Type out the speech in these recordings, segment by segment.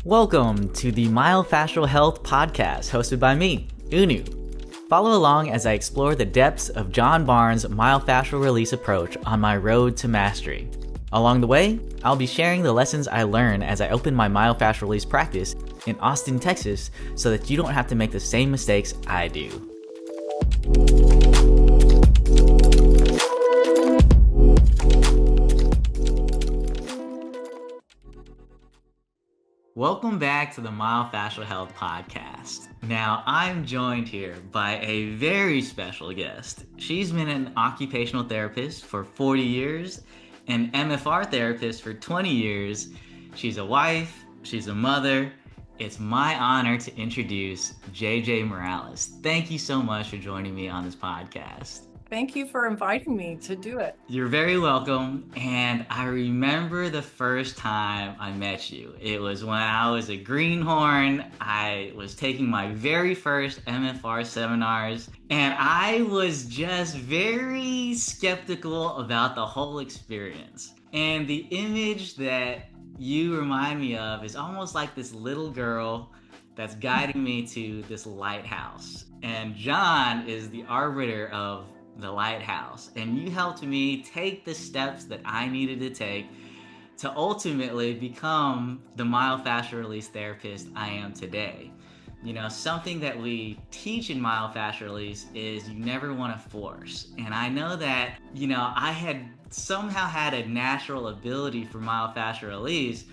Welcome to the Myofascial Health Podcast, hosted by me, Unu. Follow along as I explore the depths of John Barnes' myofascial release approach on my road to mastery. Along the way, I'll be sharing the lessons I learn as I open my myofascial release practice in Austin, Texas, so that you don't have to make the same mistakes I do. Welcome back to the Myofascial Health Podcast. Now, I'm joined here by a very special guest. She's been an occupational therapist for 40 years, an MFR therapist for 20 years. She's a wife, she's a mother. It's my honor to introduce JJ Morales. Thank you so much for joining me on this podcast. Thank you for inviting me to do it. You're very welcome. And I remember the first time I met you. It was when I was a greenhorn. I was taking my very first MFR seminars, and I was just very skeptical about the whole experience. And the image that you remind me of is almost like this little girl that's guiding me to this lighthouse. And John is the arbiter of the lighthouse, and you helped me take the steps that I needed to take to ultimately become the myofascial release therapist I am today. You know, something that we teach in myofascial release is you never want to force. And I know that, I had somehow had a natural ability for myofascial release,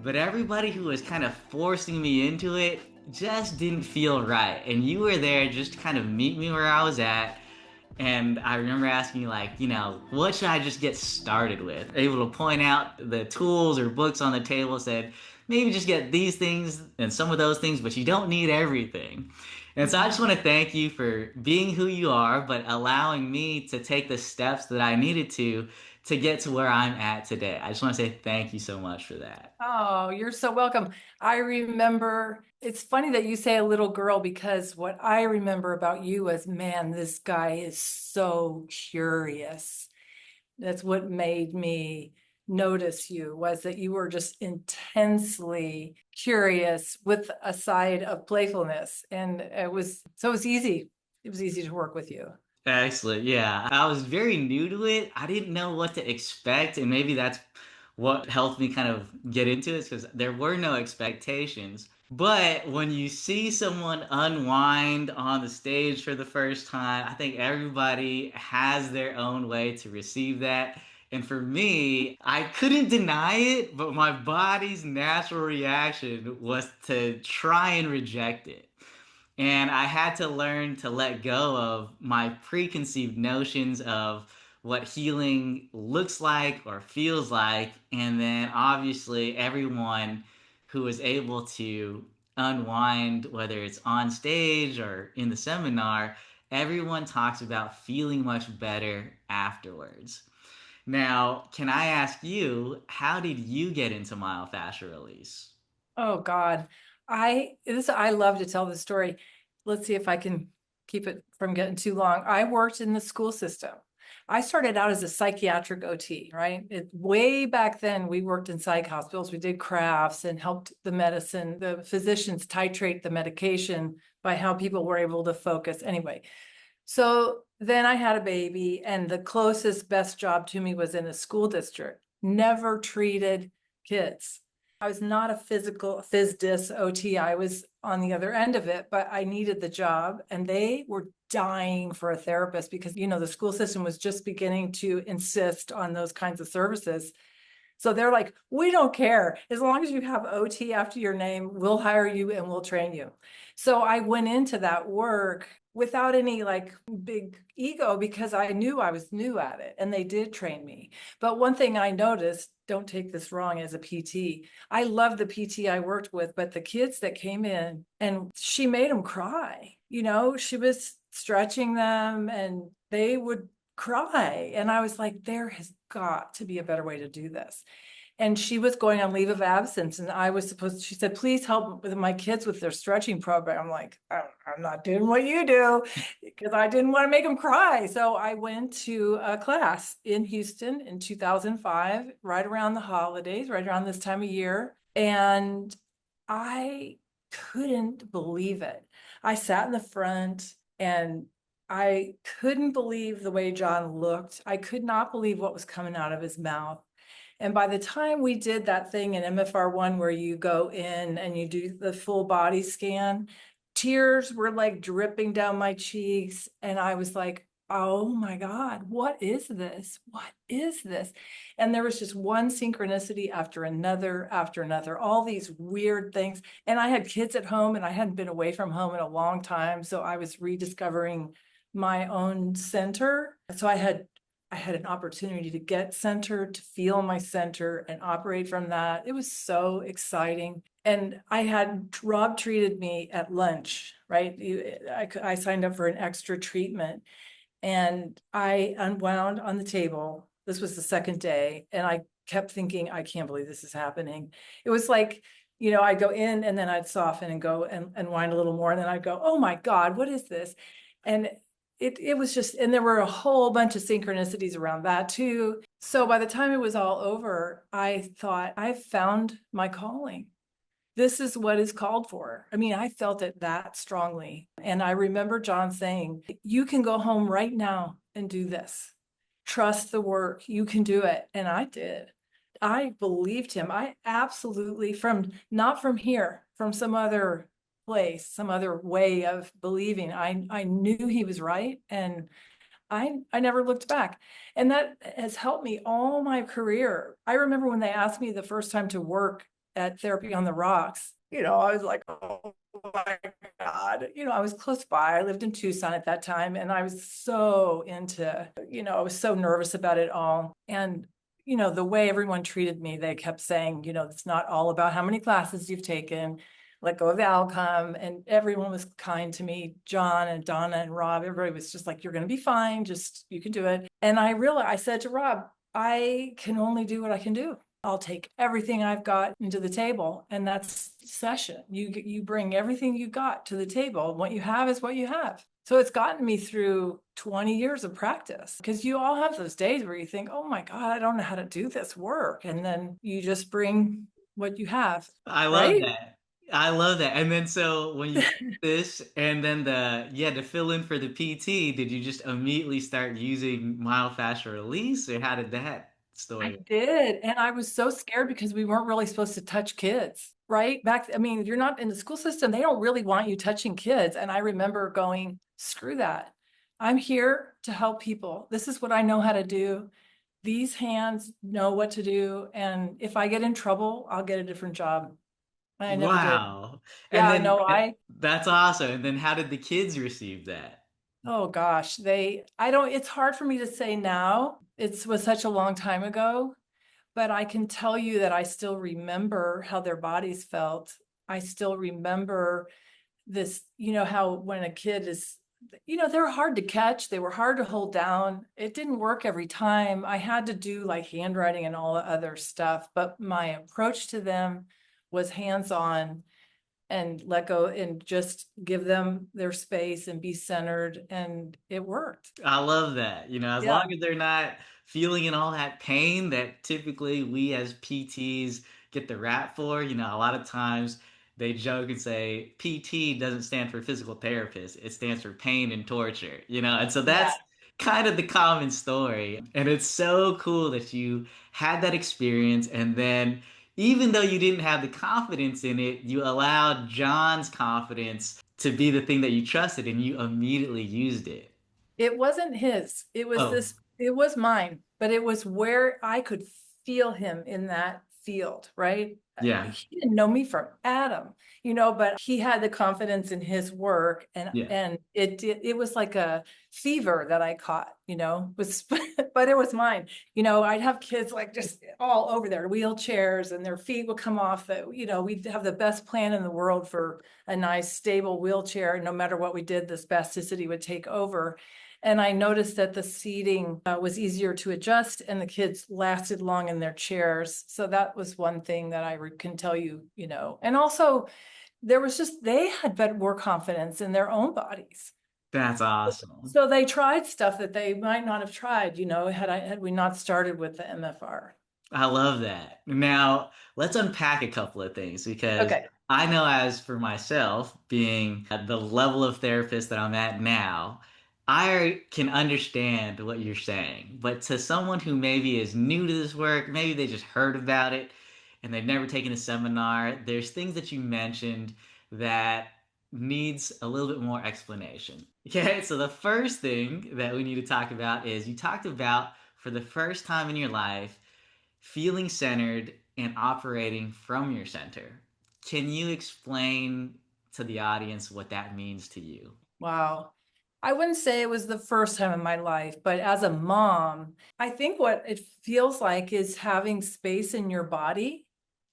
but everybody who was kind of forcing me into it just didn't feel right. And you were there just to kind of meet me where I was at. And I remember asking you, what should I just get started with? Able to point out the tools or books on the table, said, maybe just get these things and some of those things, but you don't need everything. And so I just want to thank you for being who you are, but allowing me to take the steps that I needed to get to where I'm at today. I just want to say thank you so much for that. Oh, you're so welcome. I remember, it's funny that you say a little girl, because what I remember about you is, man, this guy is so curious. That's what made me notice you, was that you were just intensely curious with a side of playfulness. And it was easy. It was easy to work with you. Excellent. Yeah. I was very new to it. I didn't know what to expect. And maybe that's what helped me kind of get into it, because there were no expectations. But when you see someone unwind on the stage for the first time, I think everybody has their own way to receive that. And for me, I couldn't deny it, but my body's natural reaction was to try and reject it. And I had to learn to let go of my preconceived notions of what healing looks like or feels like. And then obviously everyone who is able to unwind, whether it's on stage or in the seminar, everyone talks about feeling much better afterwards. Now, can I ask you, how did you get into myofascial release? Oh God. I love to tell this story. Let's see if I can keep it from getting too long. I worked in the school system. I started out as a psychiatric OT, right? Way back then, we worked in psych hospitals. We did crafts and helped the physicians titrate the medication by how people were able to focus. Anyway, so then I had a baby, and the closest, best job to me was in a school district. Never treated kids. I was not a phys dis OT. I was on the other end of it, but I needed the job, and they were dying for a therapist because, the school system was just beginning to insist on those kinds of services. So they're like, we don't care. As long as you have OT after your name, we'll hire you and we'll train you. So I went into that work without any big ego, because I knew I was new at it, and they did train me. But one thing I noticed, don't take this wrong as a PT, I love the PT I worked with, but the kids that came in, and she made them cry. She was stretching them and they would cry. And I was like, there has got to be a better way to do this. And she was going on leave of absence, and she said, please help with my kids with their stretching program. I'm like, I'm not doing what you do, because I didn't want to make them cry. So I went to a class in Houston in 2005, right around the holidays, right around this time of year. And I couldn't believe it. I sat in the front and I couldn't believe the way John looked. I could not believe what was coming out of his mouth. And by the time we did that thing in MFR1 where you go in and you do the full body scan, tears were like dripping down my cheeks. And I was like, oh my God, what is this? What is this? And there was just one synchronicity after another, all these weird things. And I had kids at home and I hadn't been away from home in a long time. So I was rediscovering my own center. So I had an opportunity to get centered, to feel my center and operate from that. It was so exciting. And Rob treated me at lunch, right? I signed up for an extra treatment and I unwound on the table. This was the second day. And I kept thinking, I can't believe this is happening. It was like, I'd go in and then I'd soften and go and wind a little more. And then I'd go, oh my God, what is this? And it was just, and there were a whole bunch of synchronicities around that too. So by the time it was all over, I thought, I've found my calling. This is what is called for. I mean, I felt it that strongly. And I remember John saying, you can go home right now and do this. Trust the work. You can do it. And I did. I believed him. I absolutely, not from here, from some other place, some other way of believing. I knew he was right. And I never looked back. And that has helped me all my career. I remember when they asked me the first time to work at Therapy on the Rocks, I was like, oh my God, I was close by. I lived in Tucson at that time. And I was so I was so nervous about it all. And, the way everyone treated me, they kept saying, it's not all about how many classes you've taken, let go of the outcome. And everyone was kind to me, John and Donna and Rob, everybody was just like, you're going to be fine. Just, you can do it. And I said to Rob, I can only do what I can do. I'll take everything I've got into the table, and that's session. You bring everything you got to the table. What you have is what you have. So it's gotten me through 20 years of practice, because you all have those days where you think, oh my God, I don't know how to do this work. And then you just bring what you have. I love Right? that. I love that. And then so when you did this and then to fill in for the PT, did you just immediately start using myofascial release, or how did that I story? did. And I was so scared because we weren't really supposed to touch kids, right? I mean, you're not in the school system. They don't really want you touching kids. And I remember going, screw that. I'm here to help people. This is what I know how to do. These hands know what to do. And if I get in trouble, I'll get a different job. I never did. Wow. And Yeah, then no, that's awesome. And then how did the kids receive that? oh gosh, it's hard for me to say now. It was such a long time ago. But I can tell you that I still remember how their bodies felt. I still remember this, how when a kid is, they're hard to catch. They were hard to hold down. It didn't work every time. I had to do like handwriting and all the other stuff, but my approach to them was hands-on and let go and just give them their space and be centered. And it worked. I love that. As Yeah. long as they're not feeling in all that pain that typically we as PTs get the rap for, a lot of times they joke and say PT doesn't stand for physical therapist. It stands for pain and torture, and so Yeah. that's kind of the common story. And it's so cool that you had that experience, and then even though you didn't have the confidence in it, you allowed John's confidence to be the thing that you trusted and you immediately used it. It wasn't his. Oh, It was mine, but it was where I could feel him in that field, right? yeah, He didn't know me from Adam, but he had the confidence in his work yeah. and it was like a fever that I caught, was but it was mine. I'd have kids like just all over their wheelchairs and their feet would come off we'd have the best plan in the world for a nice stable wheelchair. No matter what we did, the spasticity would take over. And I noticed that the seating was easier to adjust and the kids lasted long in their chairs. So that was one thing that I can tell you, and also they had more confidence in their own bodies. That's awesome. So they tried stuff that they might not have tried, had we not started with the MFR. I love that. Now, let's unpack a couple of things because Okay. I know, as for myself, being at the level of therapist that I'm at now, I can understand what you're saying. But to someone who maybe is new to this work, maybe they just heard about it and they've never taken a seminar, there's things that you mentioned that needs a little bit more explanation. Okay, so the first thing that we need to talk about is you talked about for the first time in your life feeling centered and operating from your center. Can you explain to the audience what that means to you? Wow. I wouldn't say it was the first time in my life, but as a mom, I think what it feels like is having space in your body,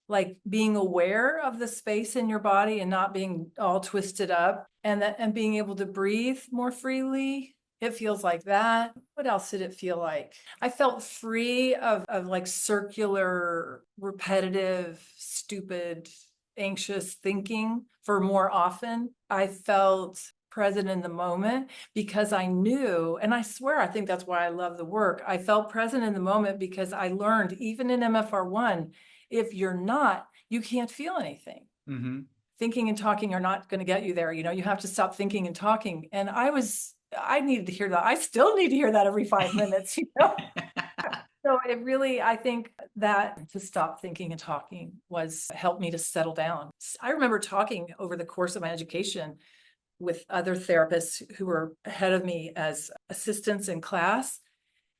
like being aware of the space in your body and not being all twisted up, and being able to breathe more freely. It feels like that. What else did it feel like? I felt free of like circular, repetitive, stupid, anxious thinking for more often. I felt present in the moment because I knew, and I swear, I think that's why I love the work. I felt present in the moment because I learned, even in MFR1, if you're not, you can't feel anything. Mm-hmm. Thinking and talking are not going to get you there. You know, you have to stop thinking and talking. And I needed to hear that. I still need to hear that every 5 minutes, you know? So it really, I think that to stop thinking and talking was helped me to settle down. I remember talking over the course of my education with other therapists who were ahead of me as assistants in class,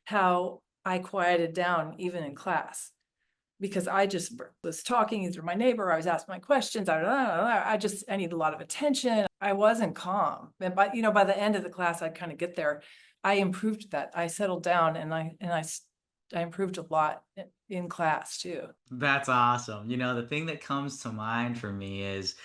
how I quieted down even in class because I just was talking either my neighbor, I was asking my questions. I need a lot of attention. I wasn't calm. And by the end of the class, I'd kind of get there. I improved that. I settled down I improved a lot in class too. That's awesome. The thing that comes to mind for me is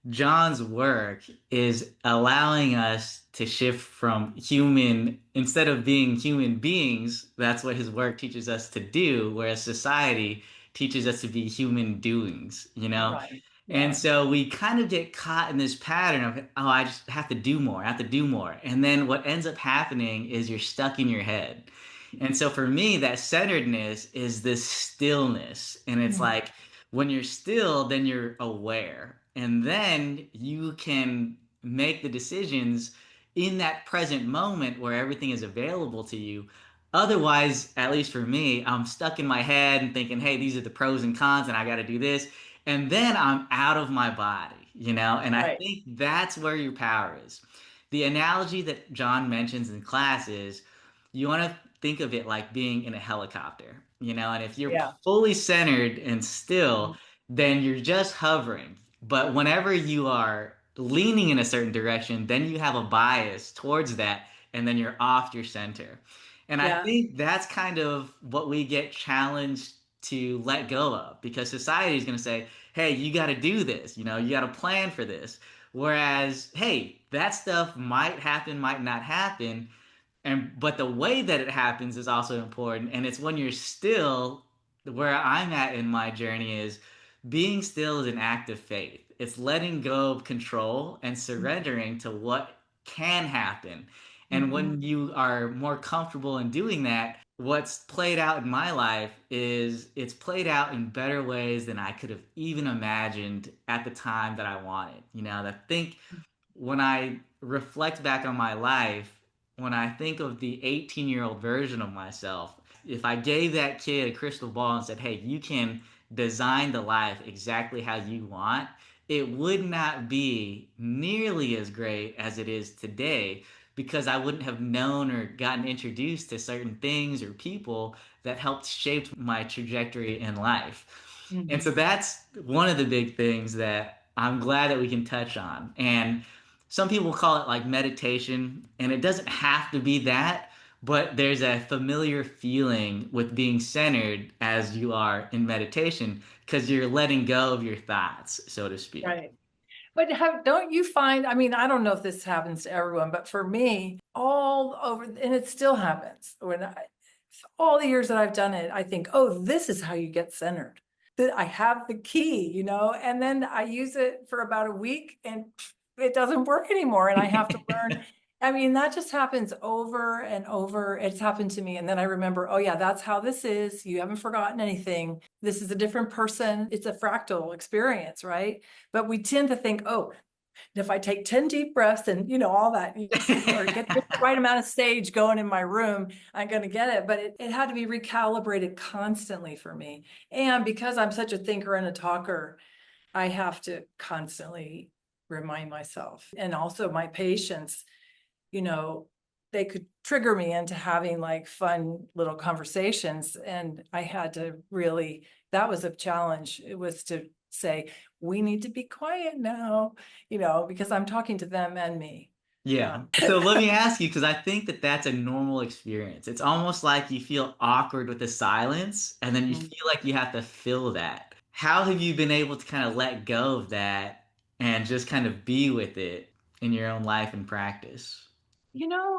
John's work is allowing us to shift from human, instead of being human beings, that's what his work teaches us to do, whereas society teaches us to be human doings. Right. And Yeah. so we kind of get caught in this pattern of, oh, I just have to do more, I have to do more. And then what ends up happening is you're stuck in your head. And so for me, that centeredness is this stillness. And it's Mm. like when you're still, then you're aware. And then you can make the decisions in that present moment where everything is available to you. Otherwise, at least for me, I'm stuck in my head and thinking, hey, these are the pros and cons, and I got to do this. And then I'm out of my body. And I Right. think that's where your power is. The analogy that John mentions in class is you want to think of it like being in a helicopter. And if you're Yeah. fully centered and still, Mm. then you're just hovering. But whenever you are leaning in a certain direction, then you have a bias towards that, and then you're off your center. And I Yeah. think that's kind of what we get challenged to let go of, because society is going to say, hey, you got to do this, you got to plan for this. Whereas, hey, that stuff might happen, might not happen, but the way that it happens is also important. And it's when you're still, where I'm at in my journey is being still is an act of faith. It's letting go of control and surrendering to what can happen. And Mm-hmm. when you are more comfortable in doing that, what's played out in my life is it's played out in better ways than I could have even imagined at the time that I wanted. I think when I reflect back on my life, when I think of the 18-year-old version of myself, if I gave that kid a crystal ball and said, hey, you can design the life exactly how you want, it would not be nearly as great as it is today, because I wouldn't have known or gotten introduced to certain things or people that helped shape my trajectory in life. And so Mm-hmm. that's one of the big things that I'm glad that we can touch on. And some people call it like meditation, and it doesn't have to be that, but there's a familiar feeling with being centered as you are in meditation because you're letting go of your thoughts, so to speak. Right. But don't you find, I mean, I don't know if this happens to everyone, but for me, all over, and it still happens all the years that I've done it, I think, oh, this is how you get centered. That I have the key, and then I use it for about a week and it doesn't work anymore. And I have to learn. I mean, that just happens over and over. It's happened to me. And then I remember, oh, yeah, that's how this is. You haven't forgotten anything. This is a different person. It's a fractal experience, right? But we tend to think, oh, if I take 10 deep breaths and, all that, or get the right amount of stage going in my room, I'm going to get it. But it had to be recalibrated constantly for me. And because I'm such a thinker and a talker, I have to constantly remind myself, and also my patients, they could trigger me into having like fun little conversations. And I had to really, that was a challenge. It was to say, we need to be quiet now, because I'm talking to them and me. Yeah. So let me ask you, because I think that that's a normal experience. It's almost like you feel awkward with the silence, and then you Mhm. feel like you have to fill that. How have you been able to kind of let go of that and just kind of be with it in your own life and practice?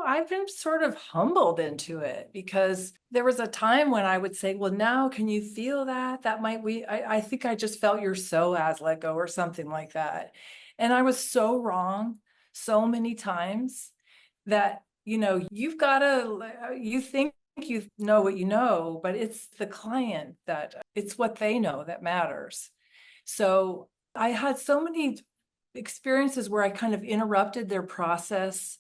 I've been sort of humbled into it because there was a time when I would say, well, now can you feel that? That might I think I just felt your psoas let go or something like that. And I was so wrong so many times that, you've got to, you think you know what you know, but it's the client that it's what they know that matters. So I had so many experiences where I kind of interrupted their process,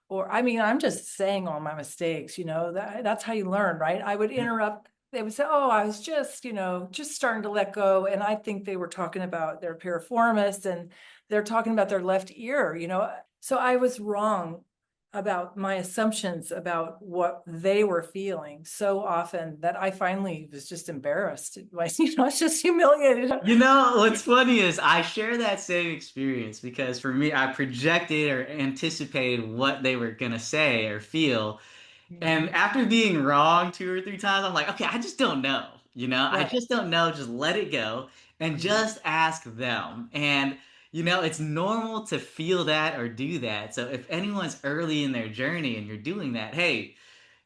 or I mean, I'm just saying all my mistakes, that's how you learn, right? I would interrupt. They would say, oh, I was just, just starting to let go. And I think they were talking about their piriformis, and they're talking about their left ear, So I was wrong about my assumptions about what they were feeling so often that I finally was just embarrassed. Like, it's just humiliated. You know, what's funny is I share that same experience because for me, I projected or anticipated what they were gonna say or feel. And Mhm. after being wrong two or three times, I'm like, okay, I just don't know. I Right. just don't know. Just let it go and Mhm. just ask them. And, it's normal to feel that or do that. So if anyone's early in their journey and you're doing that, hey,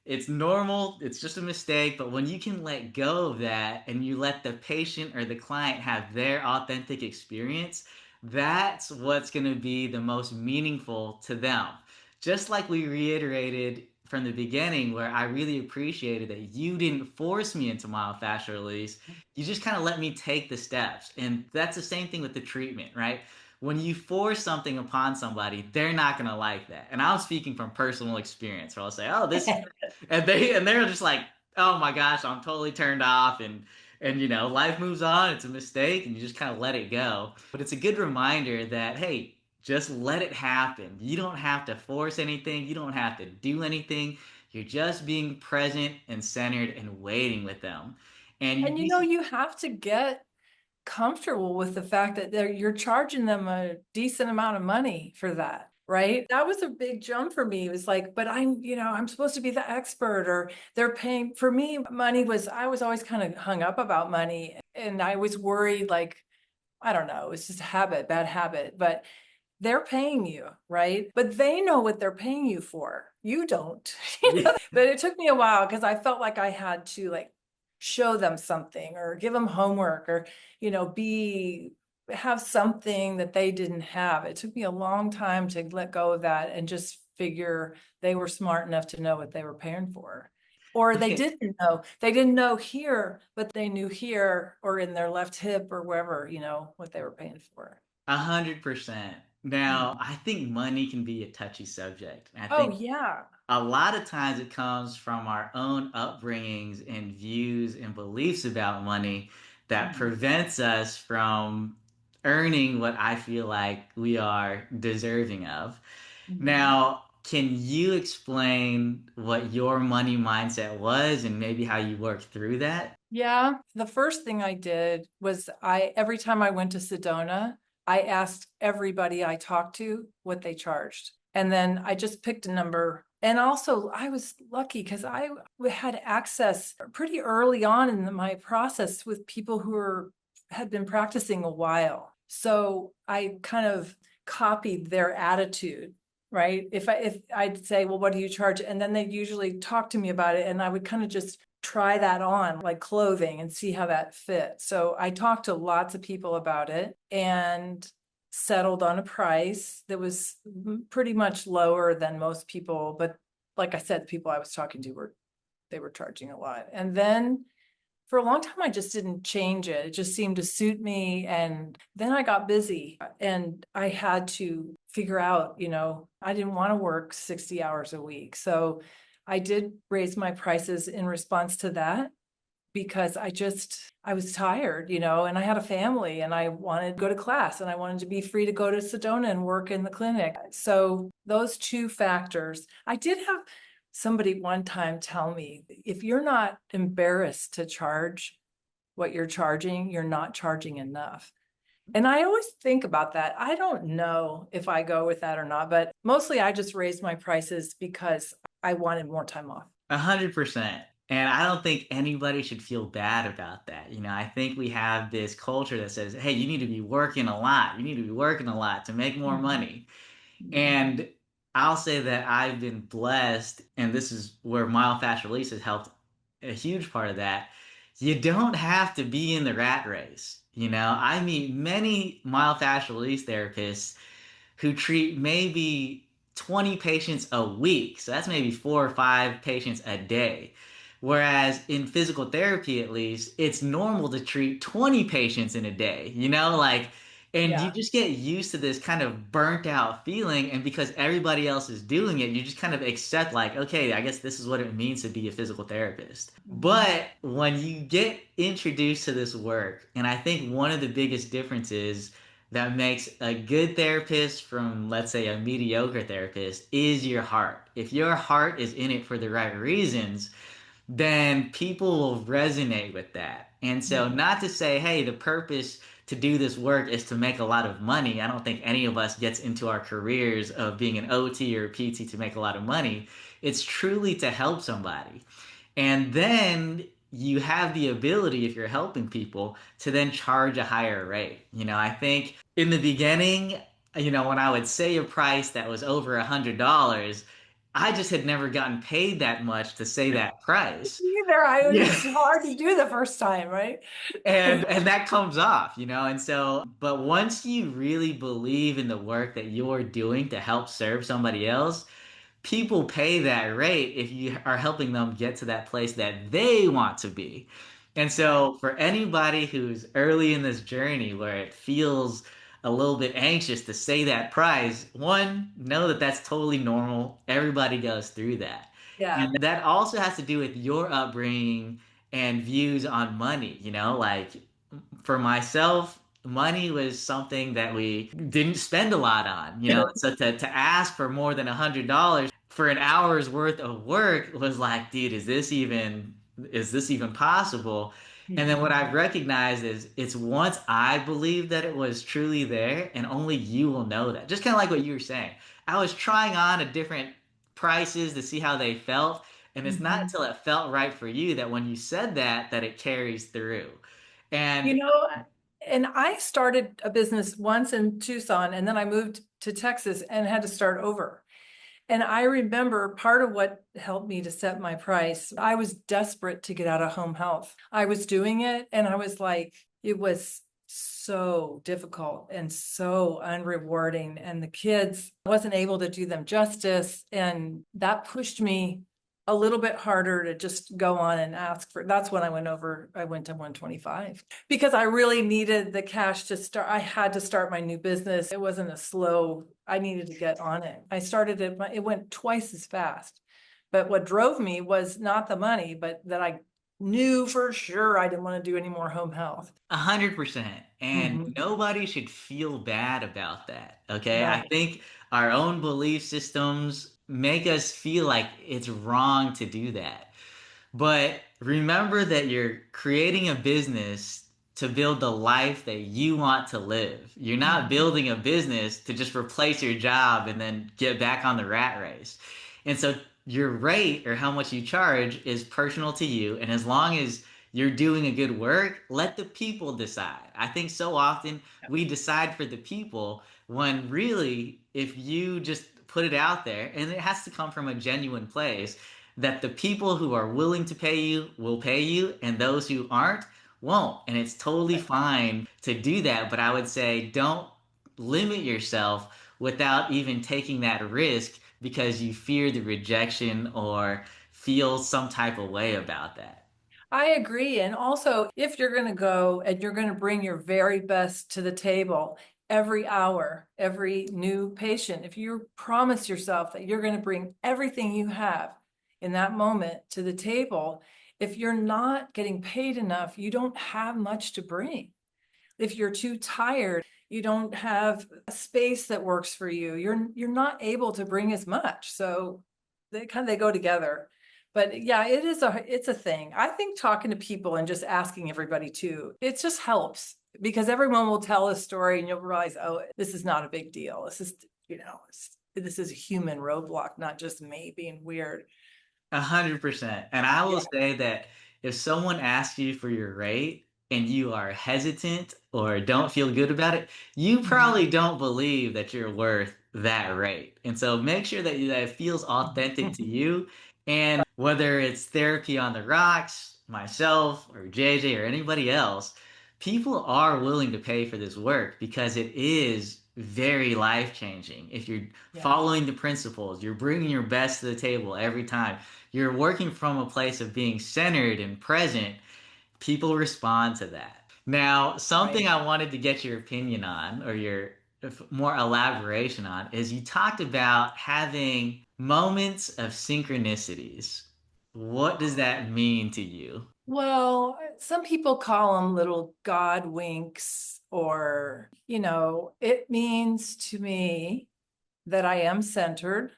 it's normal, it's just a mistake, but when you can let go of that and you let the patient or the client have their authentic experience, that's what's going to be the most meaningful to them. Just like we reiterated from the beginning, where I really appreciated that you didn't force me into myofascial release, you just kind of let me take the steps. And that's the same thing with the treatment, right? When you force something upon somebody, they're not gonna like that. And I'm speaking from personal experience, where I'll say, "Oh, this," and they're just like, "Oh my gosh, I'm totally turned off," and life moves on. It's a mistake, and you just kind of let it go. But it's a good reminder that hey, just let it happen. You don't have to force anything. You don't have to do anything. You're just being present and centered and waiting with them. And you'd And be you have to get comfortable with the fact that you're charging them a decent amount of money for that, right? That was a big jump for me. It was like, but I'm supposed to be the expert, or they're paying for me. I was always kind of hung up about money, and I was worried, like, I don't know, it's just a habit, bad habit, but they're paying you, right? But they know what they're paying you for. You don't. yeah. But it took me a while because I felt like I had to like show them something or give them homework, or, be have something that they didn't have. It took me a long time to let go of that and just figure they were smart enough to know what they were paying for. Or they Okay. didn't know. They didn't know here, but they knew here or in their left hip or wherever, what they were paying for. 100%. Now, Mhm. I think money can be a touchy subject. I Oh, think yeah. a lot of times it comes from our own upbringings and views and beliefs about money that Mhm. prevents us from earning what I feel like we are deserving of. Mhm. Now, can you explain what your money mindset was and maybe how you worked through that? Yeah, the first thing I did was every time I went to Sedona, I asked everybody I talked to what they charged. And then I just picked a number. And also, I was lucky because had access pretty early on in my process with people had been practicing a while. So I kind of copied their attitude, right? If I'd say, well, what do you charge? And then they'd usually talk to me about it, and I would kind of just try that on like clothing and see how that fits. So I talked to lots of people about it, and settled on a price that was pretty much lower than most people. But like I said, the people I was talking to they were charging a lot. And then for a long time, I just didn't change it. It just seemed to suit me. And then I got busy and I had to figure out, I didn't want to work 60 hours a week. So I did raise my prices in response to that because I was tired, and I had a family and I wanted to go to class and I wanted to be free to go to Sedona and work in the clinic. So those two factors, I did have somebody one time tell me, if you're not embarrassed to charge what you're charging, you're not charging enough. And I always think about that. I don't know if I go with that or not, but mostly I just raised my prices because I wanted more time off. 100%. And I don't think anybody should feel bad about that. I think we have this culture that says, hey, you need to be working a lot. You need to be working a lot to make more money. And I'll say that I've been blessed, and this is where Myofascial Release has helped a huge part of that. You don't have to be in the rat race. I meet many myofascial release therapists who treat maybe 20 patients a week. So that's maybe 4 or 5 patients a day. Whereas in physical therapy, at least, it's normal to treat 20 patients in a day, and you Yeah. just get used to this kind of burnt out feeling. And because everybody else is doing it, you just kind of accept, like, okay, I guess this is what it means to be a physical therapist. But when you get introduced to this work, and I think one of the biggest differences that makes a good therapist from, let's say, a mediocre therapist is your heart. If your heart is in it for the right reasons, then people will resonate with that. And so, not to say, hey, the purpose to do this work is to make a lot of money. I don't think any of us gets into our careers of being an OT or a PT to make a lot of money. It's truly to help somebody. And then you have the ability, if you're helping people, to then charge a higher rate. I think in the beginning, when I would say a price that was over $100, I just had never gotten paid that much to say that price. Either Yeah. it's hard to do the first time, right? And that comes off, and so, but once you really believe in the work that you're doing to help serve somebody else, people pay that rate if you are helping them get to that place that they want to be. And so, for anybody who's early in this journey where it feels a little bit anxious to say that price, one, know that that's totally normal. Everybody goes through that. Yeah. And that also has to do with your upbringing and views on money. Like for myself, money was something that we didn't spend a lot on, so to ask for more than $100 for an hour's worth of work was like, dude, is this even possible? And then what I've recognized is it's once I believe that it was truly there, and only you will know that. Just kind of like what you were saying. I was trying on a different prices to see how they felt, and it's not Mhm. until it felt right for you that when you said that it carries through. You And know, and I started a business once in Tucson and then I moved to Texas and had to start over. And I remember part of what helped me to set my price, I was desperate to get out of home health. I was doing it and I was like, it was so difficult and so unrewarding. And the kids, I wasn't able to do them justice. And that pushed me a little bit harder to just go on and ask for. That's when I went to 125 because I really needed the cash to start. I had to start my new business. It wasn't I needed to get on it. I started it went twice as fast. But what drove me was not the money, but that I knew for sure I didn't want to do any more home health. 100%. And Mhm. nobody should feel bad about that. Okay. I No. think our own belief systems make us feel like it's wrong to do that. But remember that you're creating a business to build the life that you want to live. You're not Mhm. building a business to just replace your job and then get back on the rat race. And so your rate or how much you charge is personal to you. And as long as you're doing a good work, let the people decide. I think so often we decide for the people when really, if you just put it out there, and it has to come from a genuine place, that the people who are willing to pay you will pay you, and those who aren't won't. And it's totally fine to do that. But I would say don't limit yourself without even taking that risk because you fear the rejection or feel some type of way about that. I agree. And also, if you're going to go and you're going to bring your very best to the table every hour, every new patient, if you promise yourself that you're going to bring everything you have in that moment to the table, if you're not getting paid enough, you don't have much to bring. If you're too tired, you don't have a space that works for you. You're not able to bring as much. So they go together. But yeah, it's a thing. I think talking to people and just asking everybody too, it just helps because everyone will tell a story and you'll realize, oh, this is not a big deal. This is, this is a human roadblock, not just me being weird. 100%. And I Yeah. will say that if someone asks you for your rate and you are hesitant or don't feel good about it, you Mhm. probably don't believe that you're worth that rate. And so make sure that it feels authentic to you. And whether it's therapy on the rocks, myself or JJ or anybody else, people are willing to pay for this work because it is very life changing. If you're Yeah. following the principles, you're bringing your best to the table every time, you're working from a place of being centered and present, people respond to that. Now, something Right. I wanted to get your opinion on or your more elaboration on is you talked about having moments of synchronicities. What does that mean to you? Well, some people call them little God winks, or, it means to me that I am centered.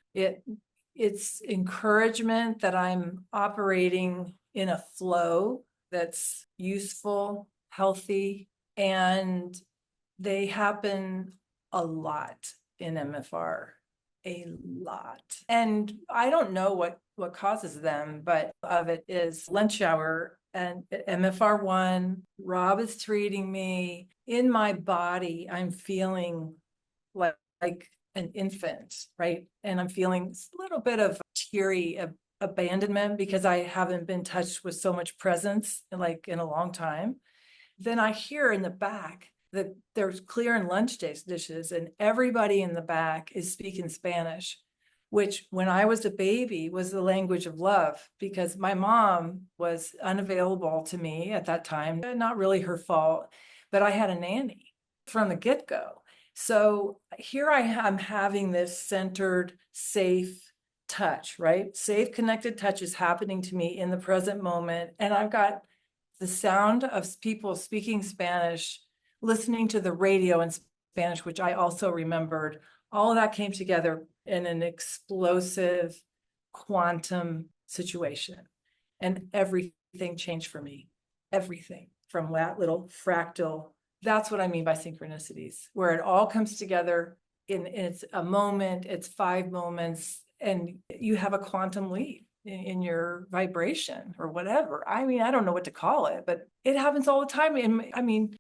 It's encouragement that I'm operating in a flow that's useful, healthy, and they happen a lot in MFR, a lot. And I don't know what causes them, but of it is lunch hour and MFR1. Rob is treating me. In my body, I'm feeling like an infant, right? And I'm feeling a little bit of teary abandonment because I haven't been touched with so much presence like in a long time. Then I hear in the back that there's clearing lunch dishes and everybody in the back is speaking Spanish, which when I was a baby was the language of love because my mom was unavailable to me at that time. Not really her fault, but I had a nanny from the get-go. So here I am having this centered, safe touch, right? Safe, connected touch is happening to me in the present moment. And I've got the sound of people speaking Spanish, listening to the radio in Spanish, which I also remembered. All of that came together in an explosive quantum situation. And everything changed for me. Everything from that little fractal. That's what I mean by synchronicities, where it all comes together in it's a moment, it's 5 moments, and you have a quantum leap in your vibration or whatever. I mean, I don't know what to call it, but it happens all the time. And I mean,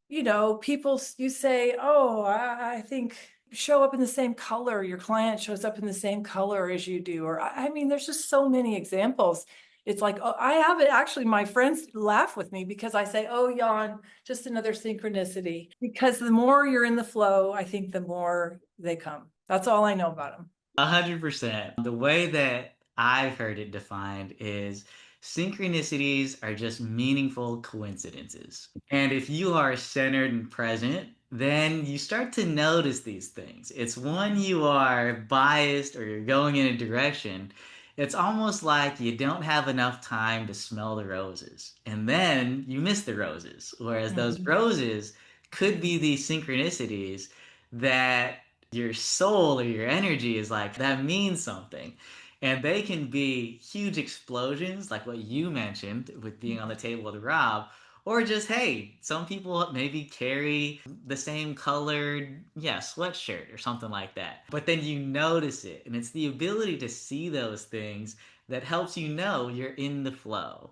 people, you say, oh, I think show up in the same color. Your client shows up in the same color as you do. Or I mean, there's just so many examples. It's like, oh, I have it. Actually, my friends laugh with me because I say, oh, yawn, just another synchronicity. Because the more you're in the flow, I think the more they come. That's all I know about them. 100%. The way that I've heard it defined is synchronicities are just meaningful coincidences. And if you are centered and present, then you start to notice these things. It's when you are biased or you're going in a direction, it's almost like you don't have enough time to smell the roses. And then you miss the roses. Whereas those Mhm. roses could be these synchronicities that your soul or your energy is like, that means something. And they can be huge explosions, like what you mentioned with being on the table with Rob, or just, hey, some people maybe carry the same colored, yeah, sweatshirt or something like that. But then you notice it, and it's the ability to see those things that helps you know you're in the flow,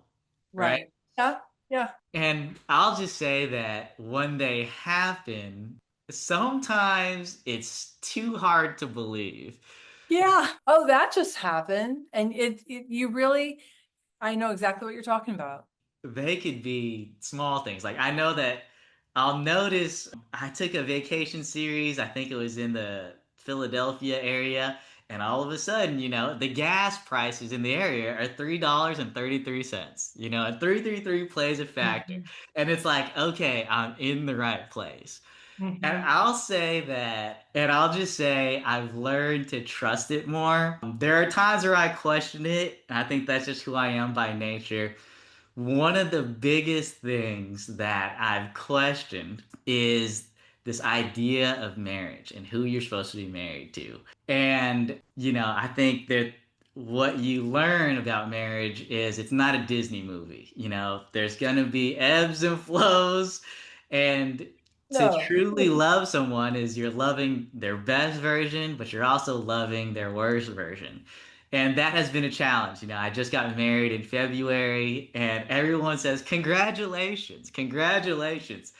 right? Right. Yeah. Yeah. And I'll just say that when they happen, sometimes it's too hard to believe. Yeah. Oh, that just happened. And you really, I know exactly what you're talking about. They could be small things. Like I know that I'll notice I took a vacation series. I think it was in the Philadelphia area. And all of a sudden, the gas prices in the area are $3.33. And 333 plays a factor. Mhm. And it's like, okay, I'm in the right place. And Mhm. I'll say that, and I'll just say I've learned to trust it more. There are times where I question it, and I think that's just who I am by nature. One of the biggest things that I've questioned is this idea of marriage and who you're supposed to be married to. And, I think that what you learn about marriage is it's not a Disney movie. There's going to be ebbs and flows. And to No. truly love someone is you're loving their best version, but you're also loving their worst version. And that has been a challenge. I just got married in February, and everyone says, congratulations, congratulations.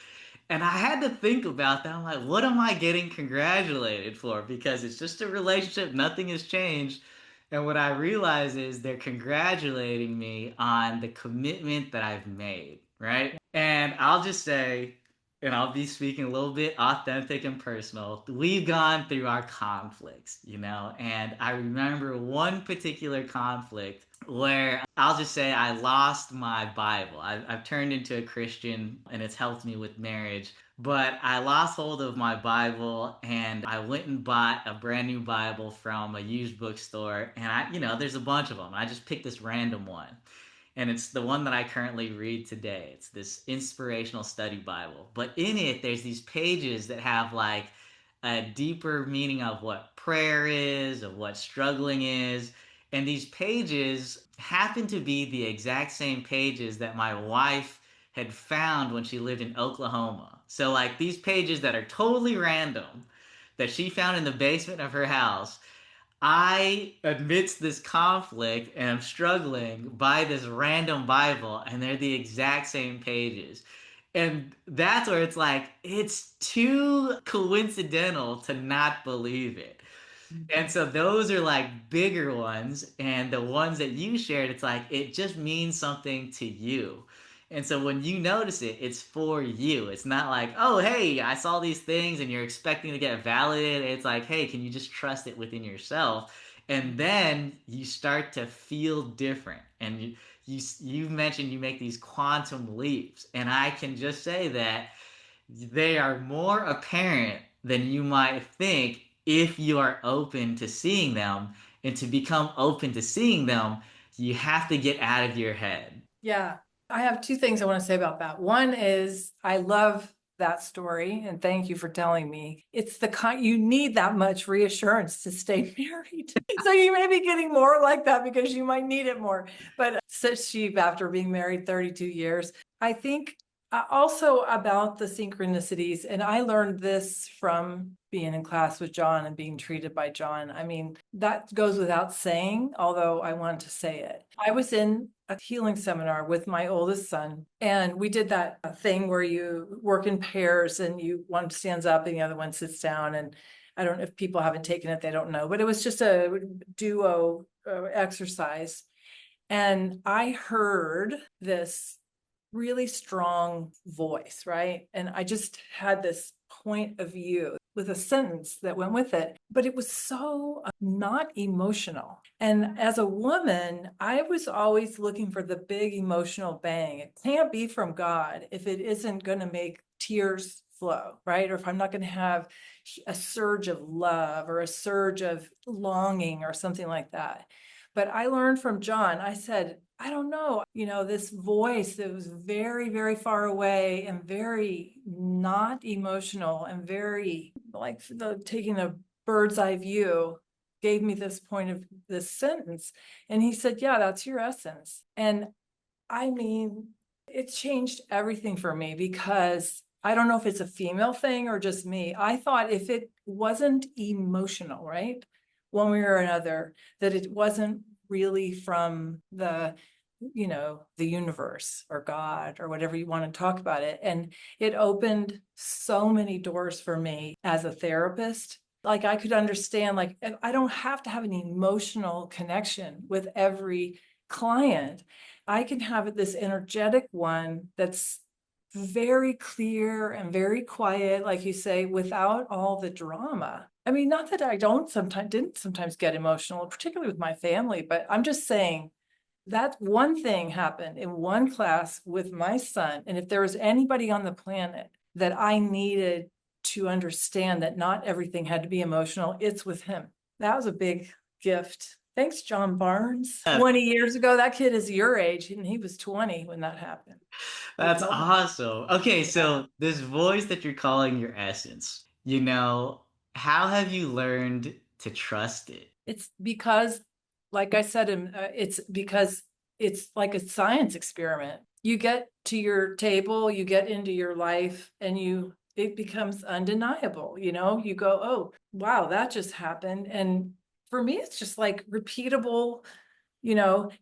And I had to think about that. I'm like, what am I getting congratulated for? Because it's just a relationship, nothing has changed. And what I realize is they're congratulating me on the commitment that I've made, right? And I'll just say, and I'll be speaking a little bit authentic and personal. We've gone through our conflicts, and I remember one particular conflict where I'll just say I lost my Bible. I've turned into a Christian and it's helped me with marriage, but I lost hold of my Bible and I went and bought a brand new Bible from a used bookstore. And there's a bunch of them. I just picked this random one, and it's the one that I currently read today. It's this inspirational study Bible. But in it, there's these pages that have like a deeper meaning of what prayer is, of what struggling is. And these pages happen to be the exact same pages that my wife had found when she lived in Oklahoma. So, like, these pages that are totally random that she found in the basement of her house, I, amidst this conflict, am struggling by this random Bible, and they're the exact same pages. And that's where it's like, it's too coincidental to not believe it. And so those are like bigger ones. And the ones that you shared, it's like, it just means something to you. And so when you notice it, it's for you. It's not like, oh, hey, I saw these things and you're expecting to get validated. It's like, hey, can you just trust it within yourself? And then you start to feel different. And you mentioned you make these quantum leaps. And I can just say that they are more apparent than you might think if you are open to seeing them. And to become open to seeing them, you have to get out of your head. Yeah, I have two things I want to say about that. One is I love that story, and thank you for telling me. It's the kind you need that much reassurance to stay married. So you may be getting more like that because you might need it more. But such sheep after being married 32 years. I think also about the synchronicities, and I learned this from being in class with John and being treated by John. I mean, that goes without saying, although I wanted to say it. I was in a healing seminar with my oldest son, and we did that thing where you work in pairs and one stands up and the other one sits down. And I don't know if people haven't taken it, they don't know, but it was just a duo exercise. And I heard this really strong voice, right? And I just had this point of view with a sentence that went with it, but it was so not emotional. And as a woman, I was always looking for the big emotional bang. It can't be from God if it isn't going to make tears flow, right? Or if I'm not going to have a surge of love or a surge of longing or something like that. But I learned from John, I said, I don't know, this voice that was very, very far away and very not emotional and very like taking a bird's eye view gave me this point of this sentence. And he said, yeah, that's your essence. And I mean, it changed everything for me because I don't know if it's a female thing or just me. I thought if it wasn't emotional, right? One way or another, that it wasn't really from the universe or God or whatever you want to talk about it. And it opened so many doors for me as a therapist. Like I could understand, like I don't have to have an emotional connection with every client. I can have this energetic one that's very clear and very quiet, like you say, without all the drama. I mean, not that I didn't sometimes get emotional, particularly with my family, but I'm just saying that one thing happened in one class with my son. And if there was anybody on the planet that I needed to understand that not everything had to be emotional, it's with him. That was a big gift. Thanks, John Barnes. 20 years ago, that kid is your age, and he was 20 when that happened. That's awesome. Okay, so this voice that you're calling your essence, how have you learned to trust it? It's because, like I said, it's because it's like a science experiment. You get to your table, you get into your life, and it becomes undeniable. You go, oh, wow, that just happened. And for me, it's just like repeatable,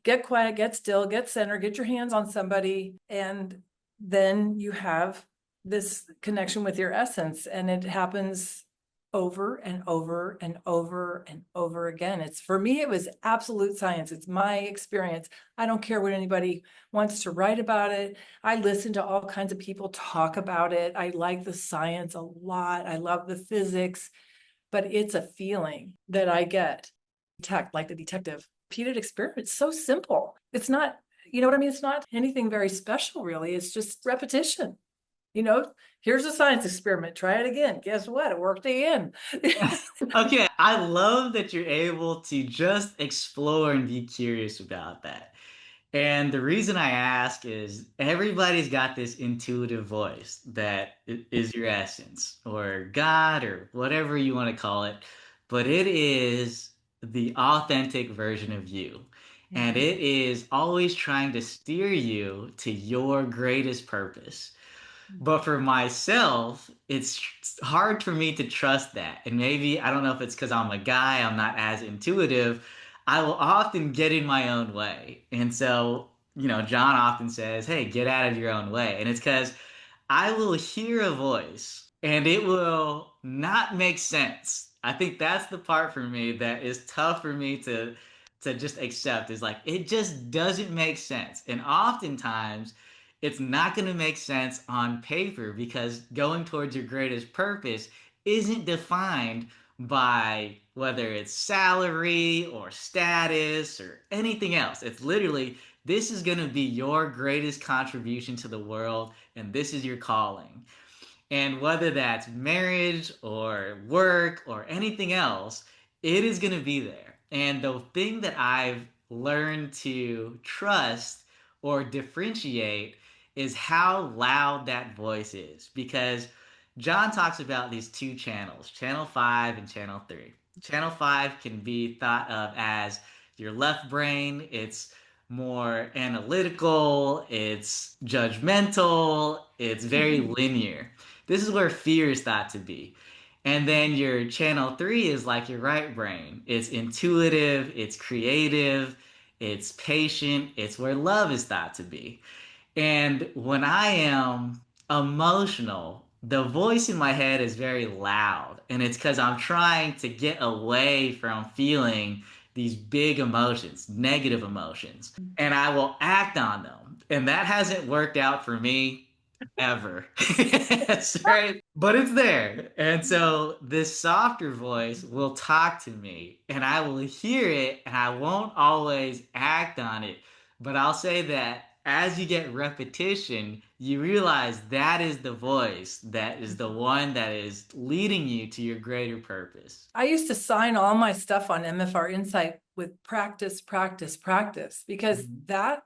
get quiet, get still, get centered, get your hands on somebody. And then you have this connection with your essence, and it happens over and over and over and over again. For me, it was absolute science. It's my experience. I don't care what anybody wants to write about it. I listen to all kinds of people talk about it. I like the science a lot. I love the physics, but it's a feeling that I get. Like the detective. Repeated experiment. It's so simple. It's not, you know what I mean? It's not anything very special, really. It's just repetition. Here's a science experiment. Try it again. Guess what? It worked again. Okay, I love that you're able to just explore and be curious about that. And the reason I ask is everybody's got this intuitive voice that is your essence or God or whatever you want to call it, but it is the authentic version of you. And it is always trying to steer you to your greatest purpose. But for myself, it's hard for me to trust that. And maybe, I don't know if it's because I'm a guy, I'm not as intuitive. I will often get in my own way. And so, John often says, hey, get out of your own way. And it's because I will hear a voice and it will not make sense. I think that's the part for me that is tough for me to just accept is like it just doesn't make sense. And oftentimes it's not going to make sense on paper because going towards your greatest purpose isn't defined by whether it's salary or status or anything else. It's literally this is going to be your greatest contribution to the world and this is your calling. And whether that's marriage or work or anything else, it is going to be there. And the thing that I've learned to trust or differentiate is how loud that voice is. Because John talks about these two channels, channel 5 and channel 3. Channel 5 can be thought of as your left brain. It's more analytical, it's judgmental, it's very linear. This is where fear is thought to be. And then your channel 3 is like your right brain. It's intuitive, it's creative, it's patient, it's where love is thought to be. And when I am emotional, the voice in my head is very loud. And it's because I'm trying to get away from feeling these big emotions, negative emotions, and I will act on them. And that hasn't worked out for me ever. That's right. But it's there. And so this softer voice will talk to me and I will hear it and I won't always act on it. But I'll say that as you get repetition, you realize that is the voice, that is the one that is leading you to your greater purpose. I used to sign all my stuff on MFR Insight with practice, practice, practice, because that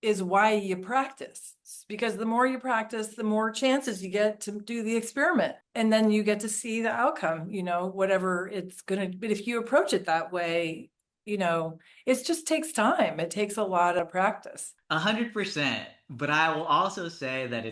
is why you practice. Because the more you practice, the more chances you get to do the experiment. And then you get to see the outcome, whatever it's going to. But if you approach it that way, it just takes time. It takes a lot of practice. 100%. But I will also say that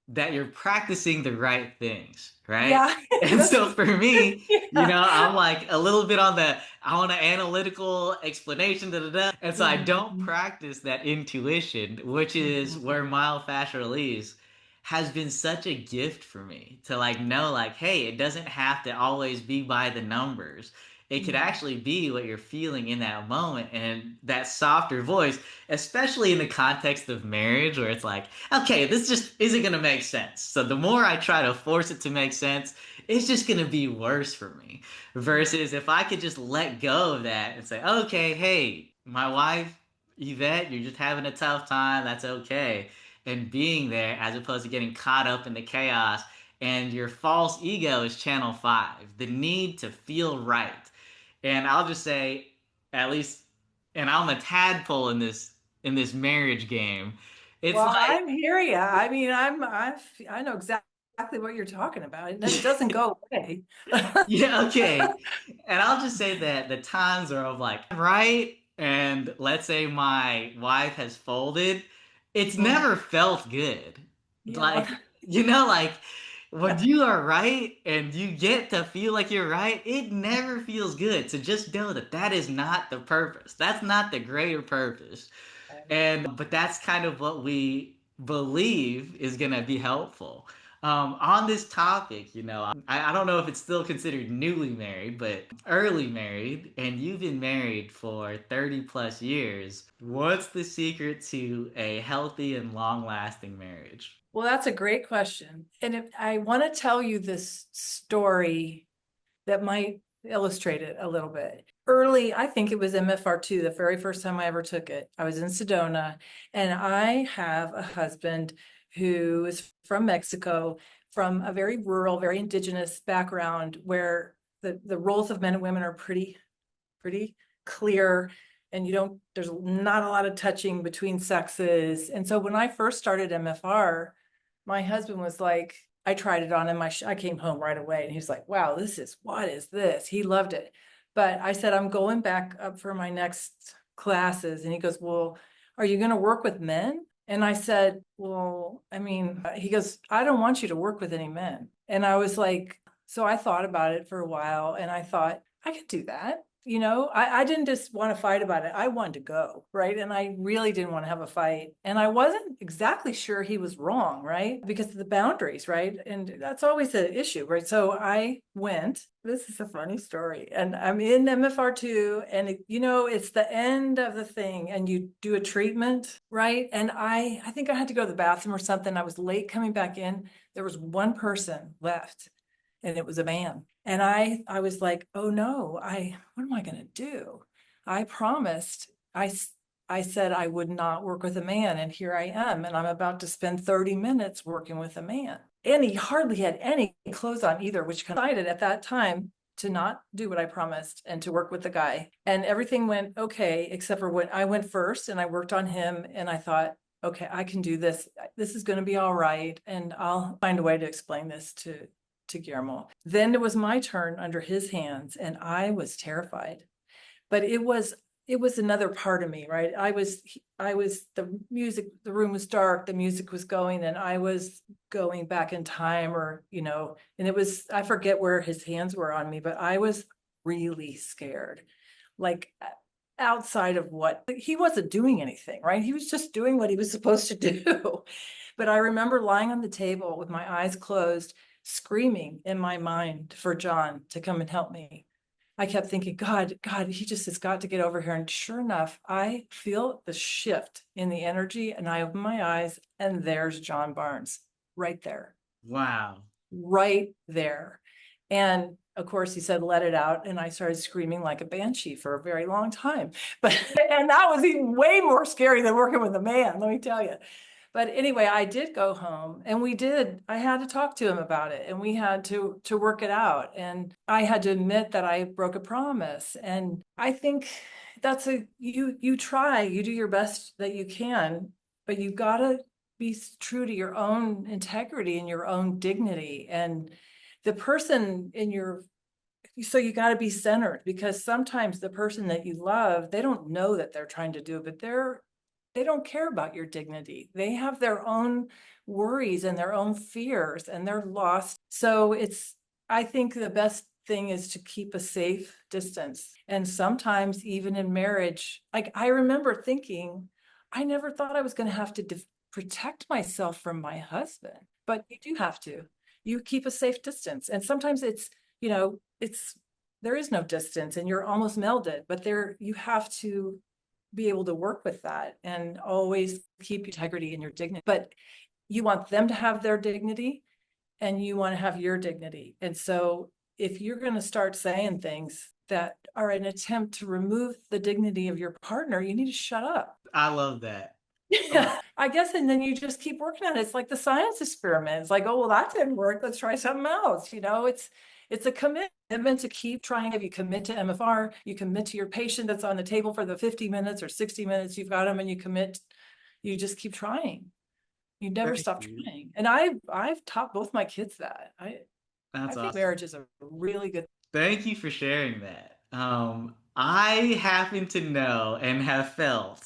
that you're practicing the right things, right? Yeah. And so for me, I'm like a little bit on I want an analytical explanation, da, da, da. And so I don't practice that intuition, which is where myofascial release has been such a gift for me to know, hey, it doesn't have to always be by the numbers. It could Mm. actually be what you're feeling in that moment, and that softer voice, especially in the context of marriage, where it's like, okay, this just isn't going to make sense. So the more I try to force it to make sense, it's just going to be worse for me. Yeah. Versus if I could just let go of that and say, okay, hey, my wife, Yvette, you're just having a tough time. That's okay. And being there as opposed to getting caught up in the chaos. And your false ego is channel five, the need to feel right. And I'll just say, at least, and I'm a tadpole in this marriage game. It's Well, like, I'm here. Yeah. I mean, I know exactly what you're talking about. It doesn't go away. yeah, okay. And I'll just say that the times are of like, right? And let's say my wife has folded, it's Mm. never felt good. Yeah. Like, like when you are right and you get to feel like you're right, it never feels good. So just know that that is not the purpose. That's not the greater purpose. But that's kind of what we believe is going to be helpful. On this topic, I don't know if it's still considered newly married, but early married, and you've been married for 30 plus years. What's the secret to a healthy and long lasting marriage? Well, that's a great question. And if I want to tell you this story that might illustrate it a little bit. Early, I think it was MFR2, the very first time I ever took it. I was in Sedona, and I have a husband who is from Mexico, from a very rural, very indigenous background where the roles of men and women are pretty clear, and there's not a lot of touching between sexes. And so when I first started MFR, my husband was like, I tried it on him. I came home right away, and he was like, wow, what is this? He loved it. But I said, I'm going back up for my next classes. And he goes, well, are you going to work with men? And I said, well, I mean, he goes, I don't want you to work with any men. And I was like, so I thought about it for a while, and I thought, I could do that. I didn't just want to fight about it. I wanted to go, right? And I really didn't want to have a fight. And I wasn't exactly sure he was wrong, right? Because of the boundaries, right? And that's always an issue, right? So I went. This is a funny story. And I'm in MFR2, and it's the end of the thing, and you do a treatment, right? And I think I had to go to the bathroom or something. I was late coming back in. There was one person left, and it was a man. And I was like, oh no, what am I going to do? I promised, I said I would not work with a man, and here I am, and I'm about to spend 30 minutes working with a man. And he hardly had any clothes on either, which decided at that time to not do what I promised and to work with the guy. And everything went okay, except for when I went first and I worked on him, and I thought, okay, I can do this. This is going to be all right. And I'll find a way to explain this to Guillermo. Then it was my turn under his hands, and I was terrified. But it was another part of me, right? I was the room was dark, the music was going, and I was going back in time, and I forget where his hands were on me, but I was really scared. Like, outside of what he wasn't doing anything, right? He was just doing what he was supposed to do. But I remember lying on the table with my eyes closed, screaming in my mind for John to come and help me. I kept thinking, God, he just has got to get over here. And sure enough, I feel the shift in the energy, and I open my eyes, and there's John Barnes right there, Wow. right there. And of course, he said, let it out. And I started screaming like a banshee for a very long time. And that was even way more scary than working with a man, let me tell you. But anyway, I did go home, and I had to talk to him about it, and we had to work it out. And I had to admit that I broke a promise. And I think you try, you do your best that you can, but you gotta be true to your own integrity and your own dignity. And the person so you got to be centered, because sometimes the person that you love, they don't know that they're trying to do it, but they don't care about your dignity. They have their own worries and their own fears, and they're lost. So I think the best thing is to keep a safe distance. And sometimes even in marriage, like, I remember thinking, I never thought I was going to have to protect myself from my husband, but you do have to. You keep a safe distance. And sometimes it's there is no distance and you're almost melded, but there you have to be able to work with that and always keep integrity and your dignity. But you want them to have their dignity and you want to have your dignity. And so if you're going to start saying things that are an attempt to remove the dignity of your partner, you need to shut up. I love that. Yeah, I guess, and then you just keep working on it. It's like the science experiment. It's like, oh, well, that didn't work. Let's try something else. It's a commitment to keep trying. If you commit to MFR, you commit to your patient that's on the table for the 50 minutes or 60 minutes, you've got them and you just keep trying. You never Thank stop you. trying. And I've taught both my kids that. I That's think awesome. marriage is a really good. Thank you for sharing that. I happen to know and have felt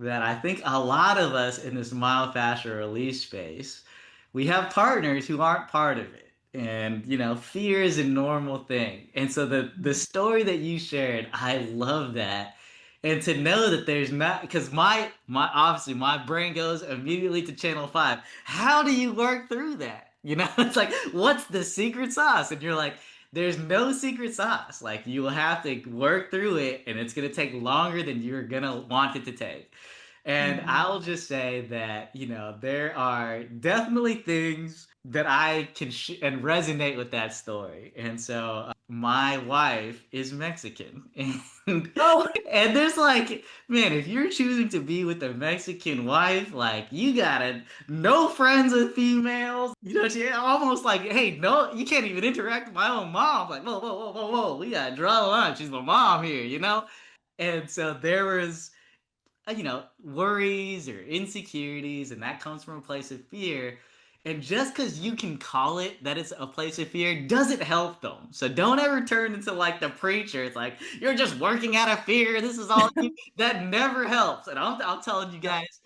that I think a lot of us in this myofascial release space, we have partners who aren't part of it. And, fear is a normal thing. And so the story that you shared, I love that. And to know that there's not, because my obviously my brain goes immediately to channel 5. How do you work through that? It's like, what's the secret sauce? And you're like, there's no secret sauce. Like, you will have to work through it, and it's gonna take longer than you're gonna want it to take. And Mhm. I'll just say that, there are definitely things that I can and resonate with that story. And so my wife is Mexican. And Oh, and there's like, man, if you're choosing to be with a Mexican wife, like you gotta no friends with females. She almost like, hey, no, you can't even interact with my own mom. Like, whoa, whoa, whoa, whoa, whoa, we gotta draw the line. She's my mom here. And so there was worries or insecurities, and that comes from a place of fear. And just because you can call it that it's a place of fear doesn't help them. So don't ever turn into like the preacher. It's like, you're just working out of fear. This is all you. That never helps. And I'm telling you guys,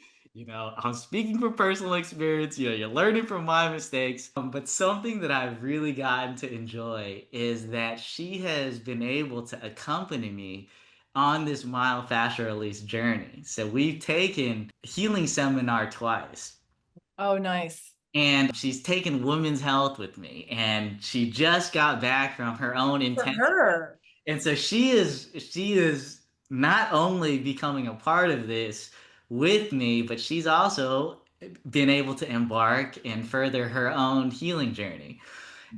I'm speaking from personal experience. You're learning from my mistakes. But something that I've really gotten to enjoy is that she has been able to accompany me on this myofascial release journey. So we've taken healing seminar twice. oh, nice. And she's taken women's health with me. And she just got back from her own For intensive. her. And so she is not only becoming a part of this with me, but she's also been able to embark and further her own healing journey.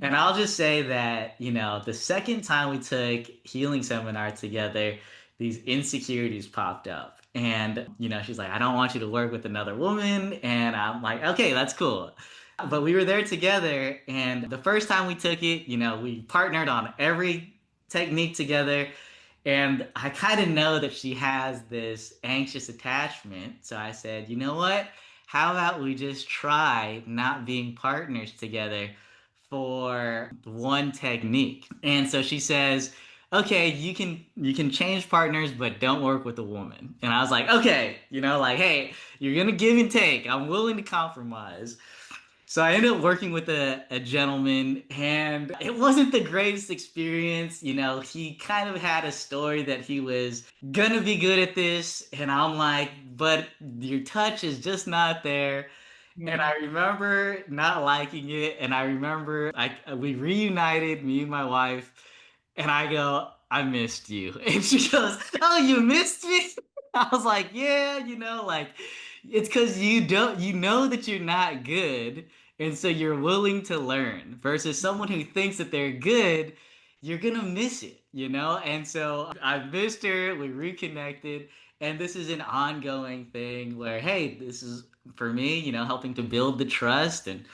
And I'll just say that, the second time we took healing seminar together, these insecurities popped up. And, she's like, I don't want you to work with another woman. And I'm like, okay, that's cool. But we were there together. And the first time we took it, we partnered on every technique together. And I kind of know that she has this anxious attachment. So I said, you know what? How about we just try not being partners together for one technique? And so she says, okay, you can change partners, but don't work with a woman. And I was like, okay, like, hey, you're gonna give and take. I'm willing to compromise. So I ended up working with a gentleman, and it wasn't the greatest experience. He kind of had a story that he was gonna be good at this, and I'm like, but your touch is just not there. And Mhm. I remember not liking it, and I remember we reunited, me and my wife, and I go, I missed you. And she goes, oh, you missed me? I was like, yeah, like it's because you know that you're not good, and so you're willing to learn versus someone who thinks that they're good, you're gonna miss it. And so I missed her, we reconnected, and this is an ongoing thing where, hey, this is for me, helping to build the trust. And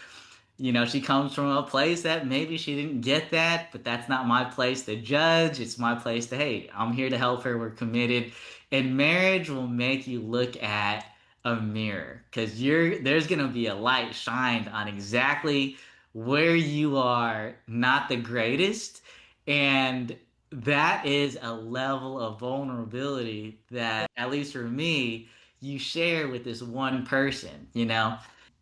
she comes from a place that maybe she didn't get that, but that's not my place to judge. It's my place to, hey, I'm here to help her. We're committed. And marriage will make you look at a mirror because there's gonna be a light shined on exactly where you are not the greatest. And that is a level of vulnerability that, at least for me, you share with this one person.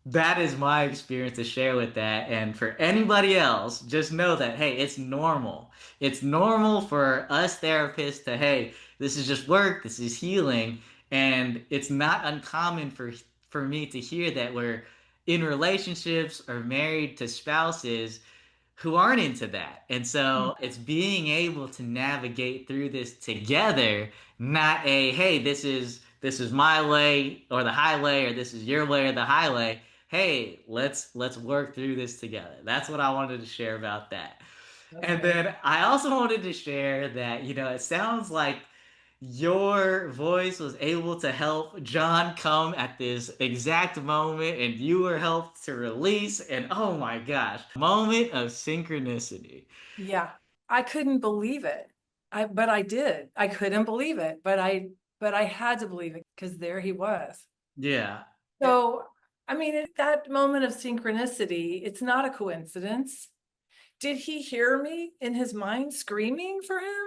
That is my experience to share with that. And for anybody else, just know that, hey, it's normal. It's normal for us therapists to, hey, this is just work, this is healing. And it's not uncommon for me to hear that we're in relationships or married to spouses. who aren't into that. And Mm. so it's being able to navigate through this together, not a, hey, this is my way or the highway, or this is your way or the highway. Hey, let's work through this together. That's what I wanted to share about that. That's And great. then I also wanted to share that, it sounds like your voice was able to help John come at this exact moment, and you were helped to release. And oh my gosh, moment of synchronicity. Yeah, I couldn't believe it. But I did. I couldn't believe it, but I had to believe it because there he was. Yeah. So, I mean, at that moment of synchronicity, it's not a coincidence. Did he hear me in his mind screaming for him?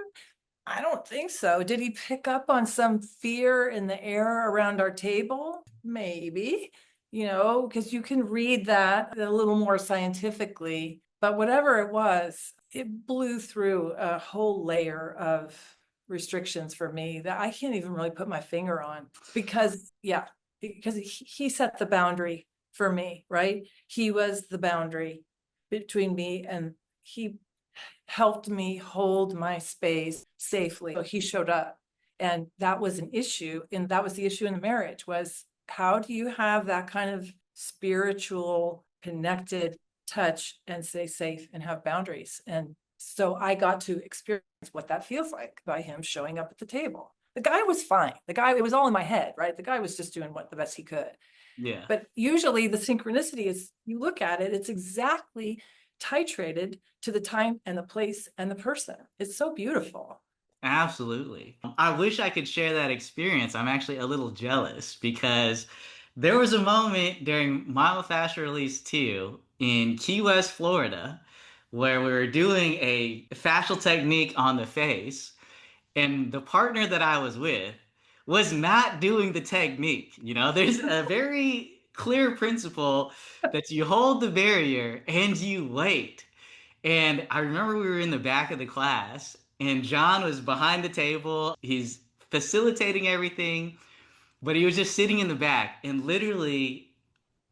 I don't think so. Did he pick up on some fear in the air around our table? Maybe, because you can read that a little more scientifically. But whatever it was, it blew through a whole layer of restrictions for me that I can't even really put my finger on because, yeah, because he set the boundary for me, right? He was the boundary between me, and he helped me hold my space safely. So he showed up, and that was an issue, and that was the issue in the marriage, was how do you have that kind of spiritual connected touch and stay safe and have boundaries? And so I got to experience what that feels like by him showing up at the table. The guy was fine. It was all in my head, right? The guy was just doing what the best he could. Yeah. But usually the synchronicity is, you look at it, it's exactly titrated to the time and the place and the person. It's so beautiful. Absolutely. I wish I could share that experience. I'm actually a little jealous because there was a moment during Myofascial Release 2 in Key West, Florida, where we were doing a fascial technique on the face, and the partner that I was with was not doing the technique. There's a very clear principle that you hold the barrier and you wait. And I remember we were in the back of the class, and John was behind the table. He's facilitating everything, but he was just sitting in the back. And literally,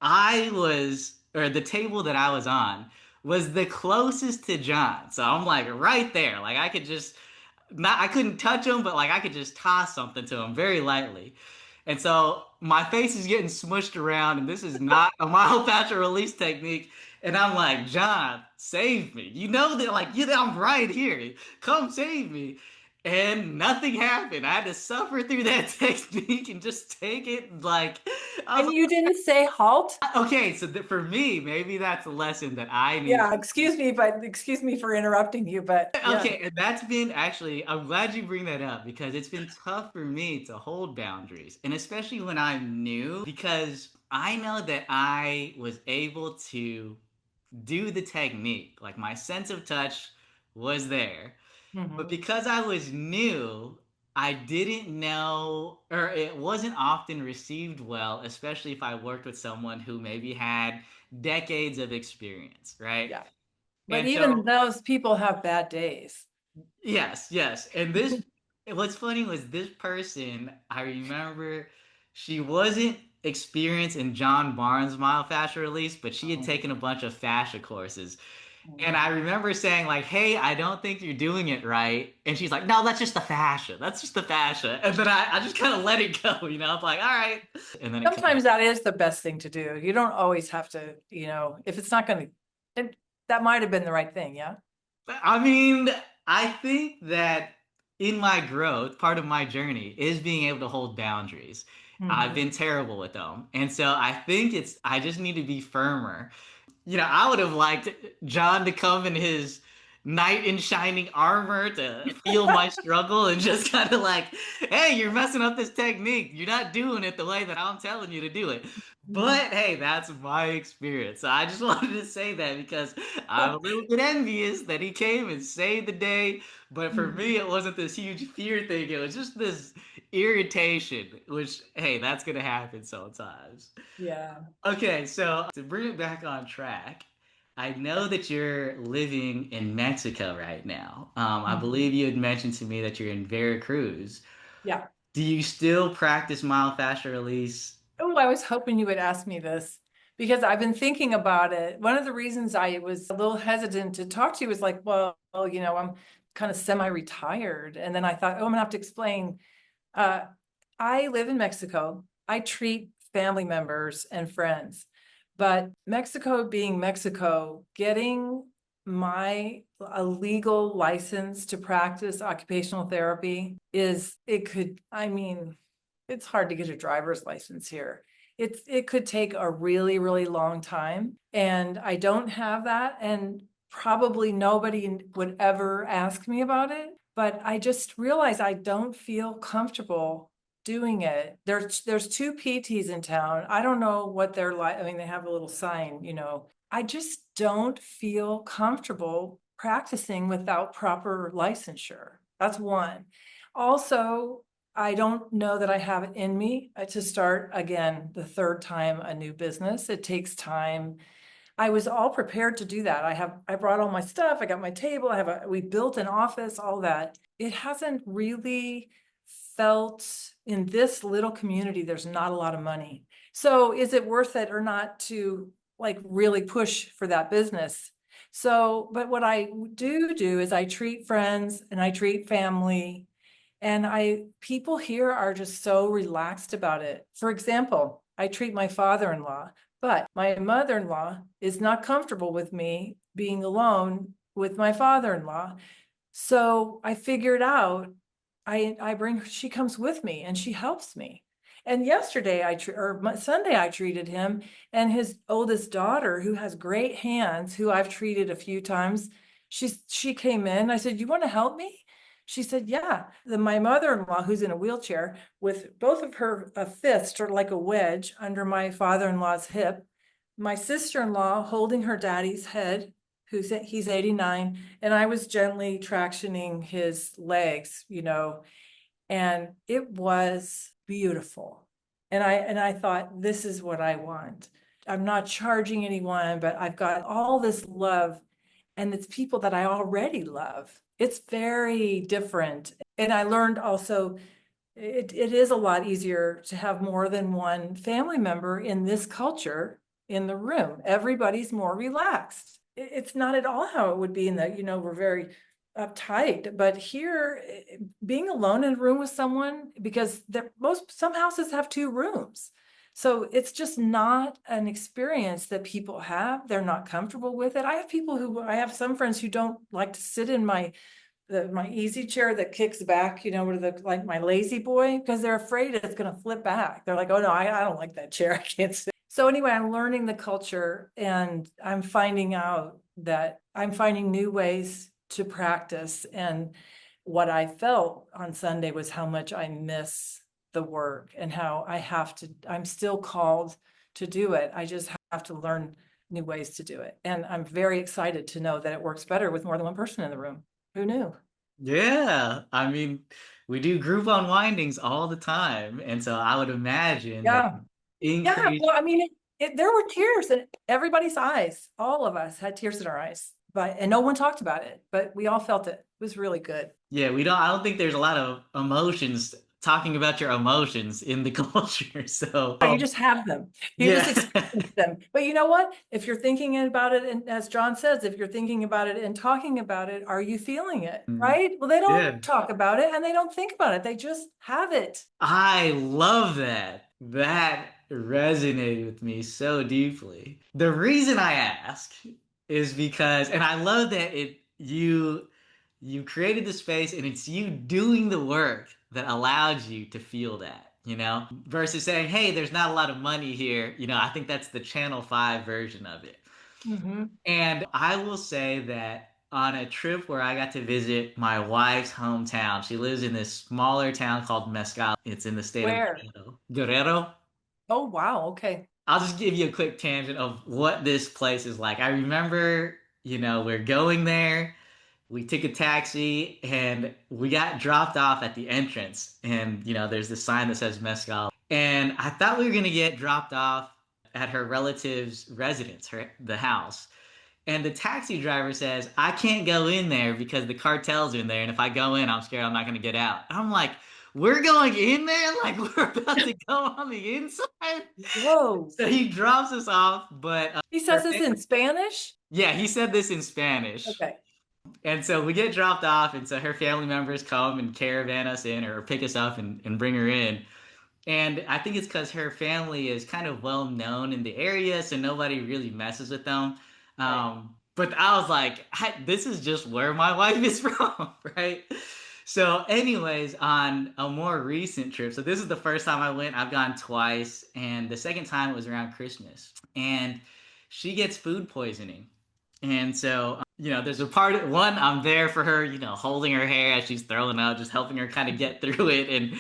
or the table that I was on was the closest to John. So I'm like right there. Like I could just, not, I couldn't touch him, but like I could just toss something to him very lightly. And so my face is getting smushed around, and this is not a myofascial release technique. And I'm like, John, save me. You know that, like, I'm right here. Come save me. And nothing happened. I had to suffer through that technique and just take it. Like, I was And you didn't say halt? like, okay, so for me, maybe that's a lesson that I need. Yeah, excuse me for interrupting you, but yeah. Okay, and that's been actually, I'm glad you bring that up because it's been tough for me to hold boundaries. And especially when I'm new, because I know that I was able to do the technique. Like my sense of touch was there. But Mhm. because I was new, I didn't know, or it wasn't often received well, especially if I worked with someone who maybe had decades of experience, right? Yeah. But And even so those people have bad days. yes, yes. What's funny was this person, I remember she wasn't experienced in John Barnes' myofascial release, but she had Mhm. taken a bunch of fascia courses. And Mhm. I remember saying like, "Hey, I don't think you're doing it right." And she's like, "No, that's just the fascia. That's just the fascia." And then I just kind of let it go, I'm like, "All right." And then it kind of, Sometimes that is the best thing to do. You don't always have to, if it's not going to, that might have been the right thing. Yeah. I mean, I think that in my growth, part of my journey is being able to hold boundaries. I've Mhm. been terrible with them. And so I think I just need to be firmer. I would have liked John to come in his knight in shining armor to feel my struggle and just kind of like, hey, you're messing up this technique. You're not doing it the way that I'm telling you to do it. But Mhm. hey, that's my experience. So I just wanted to say that because I'm a little bit envious that he came and saved the day. But for me, Mhm. it wasn't this huge fear thing. It was just this irritation, which, hey, that's going to happen sometimes. Yeah. Okay, so to bring it back on track, I know that you're living in Mexico right now. I Mhm. believe you had mentioned to me that you're in Veracruz. Yeah. Do you still practice myofascial release? Oh, I was hoping you would ask me this because I've been thinking about it. One of the reasons I was a little hesitant to talk to you was like, well, I'm kind of semi-retired. And then I thought, oh, I'm gonna have to explain. Uh, I live in Mexico. I treat family members and friends, but Mexico being Mexico, getting a legal license to practice occupational therapy it's hard to get a driver's license here. It could take a really, really long time, and I don't have that, and probably nobody would ever ask me about it, but I just realized I don't feel comfortable doing it. There's two PTs in town. I don't know what they're like. I mean, they have a little sign. I just don't feel comfortable practicing without proper licensure. That's one. Also, I don't know that I have it in me to start again the third time a new business. It takes time. I was all prepared to do that. I brought all my stuff. I got my table. We built an office, all that. It hasn't really felt in this little community, there's not a lot of money. So is it worth it or not to like really push for that business? So, but what I do is I treat friends and I treat family, and people here are just so relaxed about it. For example, I treat my father-in-law, but my mother-in-law is not comfortable with me being alone with my father-in-law. So I figured out, she comes with me and she helps me. And yesterday Sunday, I treated him, and his oldest daughter, who has great hands, who I've treated a few times, she came in. I said, "You want to help me?" She said, "Yeah." My mother-in-law, who's in a wheelchair, with both of her fists are like a wedge under my father-in-law's hip. My sister-in-law holding her daddy's head, he's 89, and I was gently tractioning his legs, and it was beautiful. And I thought, this is what I want. I'm not charging anyone, but I've got all this love, and it's people that I already love. It's very different. And I learned also it is a lot easier to have more than one family member in this culture in the room. Everybody's more relaxed. It's not at all how it would be in that, we're very uptight, but here, being alone in a room with someone, because some houses have two rooms. So it's just not an experience that people have. They're not comfortable with it. I have some friends who don't like to sit in my easy chair that kicks back, like my lazy boy, because they're afraid it's going to flip back. They're like, "Oh no, I don't like that chair. I can't sit." So anyway, I'm learning the culture, and I'm finding out that I'm finding new ways to practice. And what I felt on Sunday was how much I miss the work, and how I'm still called to do it. I just have to learn new ways to do it. And I'm very excited to know that it works better with more than one person in the room. Who knew? Yeah, I mean, we do group unwindings all the time, and so I would imagine that Yeah. Yeah. increase. Well, I mean, there were tears in everybody's eyes. All of us had tears in our eyes, and no one talked about it, but we all felt it. It was really good. Yeah, we don't. I don't think there's a lot of emotions talking about your emotions in the culture. So, You just have them. You yeah. just experience them. But you know what? If you're thinking about it, and as John says, if you're thinking about it and talking about it, are you feeling it? Right? Well, they Yeah. don't talk about it and they don't think about it. They just have it. I love that. That resonated with me so deeply. The reason I ask is because, and I love that you created the space and it's you doing the work that allowed you to feel that, versus saying, "Hey, there's not a lot of money here." I think that's the Channel 5 version of it. Mhm. And I will say that on a trip where I got to visit my wife's hometown, she lives in this smaller town called Mezcal. It's in the state of Where? Guerrero. Guerrero. Oh, wow. Okay. I'll just give you a quick tangent of what this place is like. I remember, we're going there. We took a taxi and we got dropped off at the entrance. And, there's this sign that says Mezcal. And I thought we were going to get dropped off at her relative's residence, the house. And the taxi driver says, "I can't go in there because the cartel's in there. And if I go in, I'm scared I'm not going to get out." And I'm like, we're going in there, like we're about to go on the inside. Whoa. So he drops us off, but He says this in Spanish? yeah, he said this in Spanish. Okay. And so we get dropped off, and so her family members come and caravan us in or pick us up and bring her in. And I think it's because her family is kind of well known in the area, so nobody really messes with them. Right. But I was like, this is just where my wife is from, right? So, anyways, on a more recent trip, so this is the first time I went. I've gone twice, and the second time it was around Christmas. And she gets food poisoning. And so, there's a part of one, I'm there for her, holding her hair as she's throwing up, just helping her kind of get through it.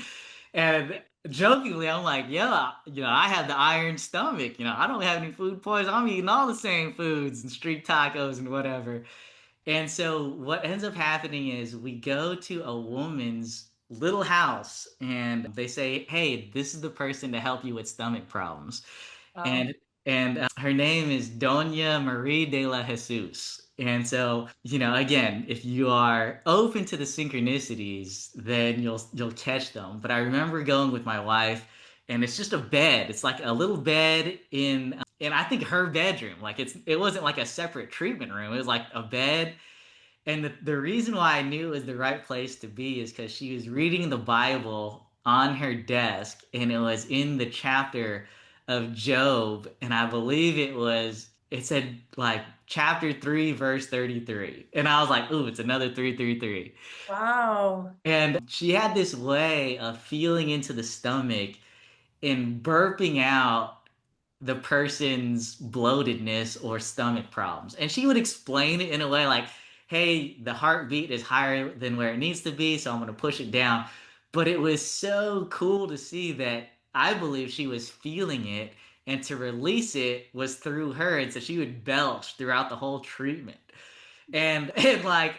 And jokingly, I'm like, yeah, I have the iron stomach. I don't have any food poisoning. I'm eating all the same foods and street tacos and whatever. And so what ends up happening is we go to a woman's little house and they say, "Hey, this is the person to help you with stomach problems." Wow. And her name is Doña Marie de la Jesus. And so, again, if you are open to the synchronicities, then you'll catch them. But I remember going with my wife, and it's just a bed. It's like a little bed in I think her bedroom. Like it wasn't like a separate treatment room. It was like a bed. And the reason why I knew it was the right place to be is because she was reading the Bible on her desk, and it was in the chapter of Job, and I believe it said like chapter 3, verse 33. And I was like, ooh, it's another 333. Wow. And she had this way of feeling into the stomach and burping out the person's bloatedness or stomach problems. And she would explain it in a way like, hey, the heartbeat is higher than where it needs to be, so I'm going to push it down. But it was so cool to see that I believe she was feeling it, and to release it was through her. And so she would belch throughout the whole treatment. And like,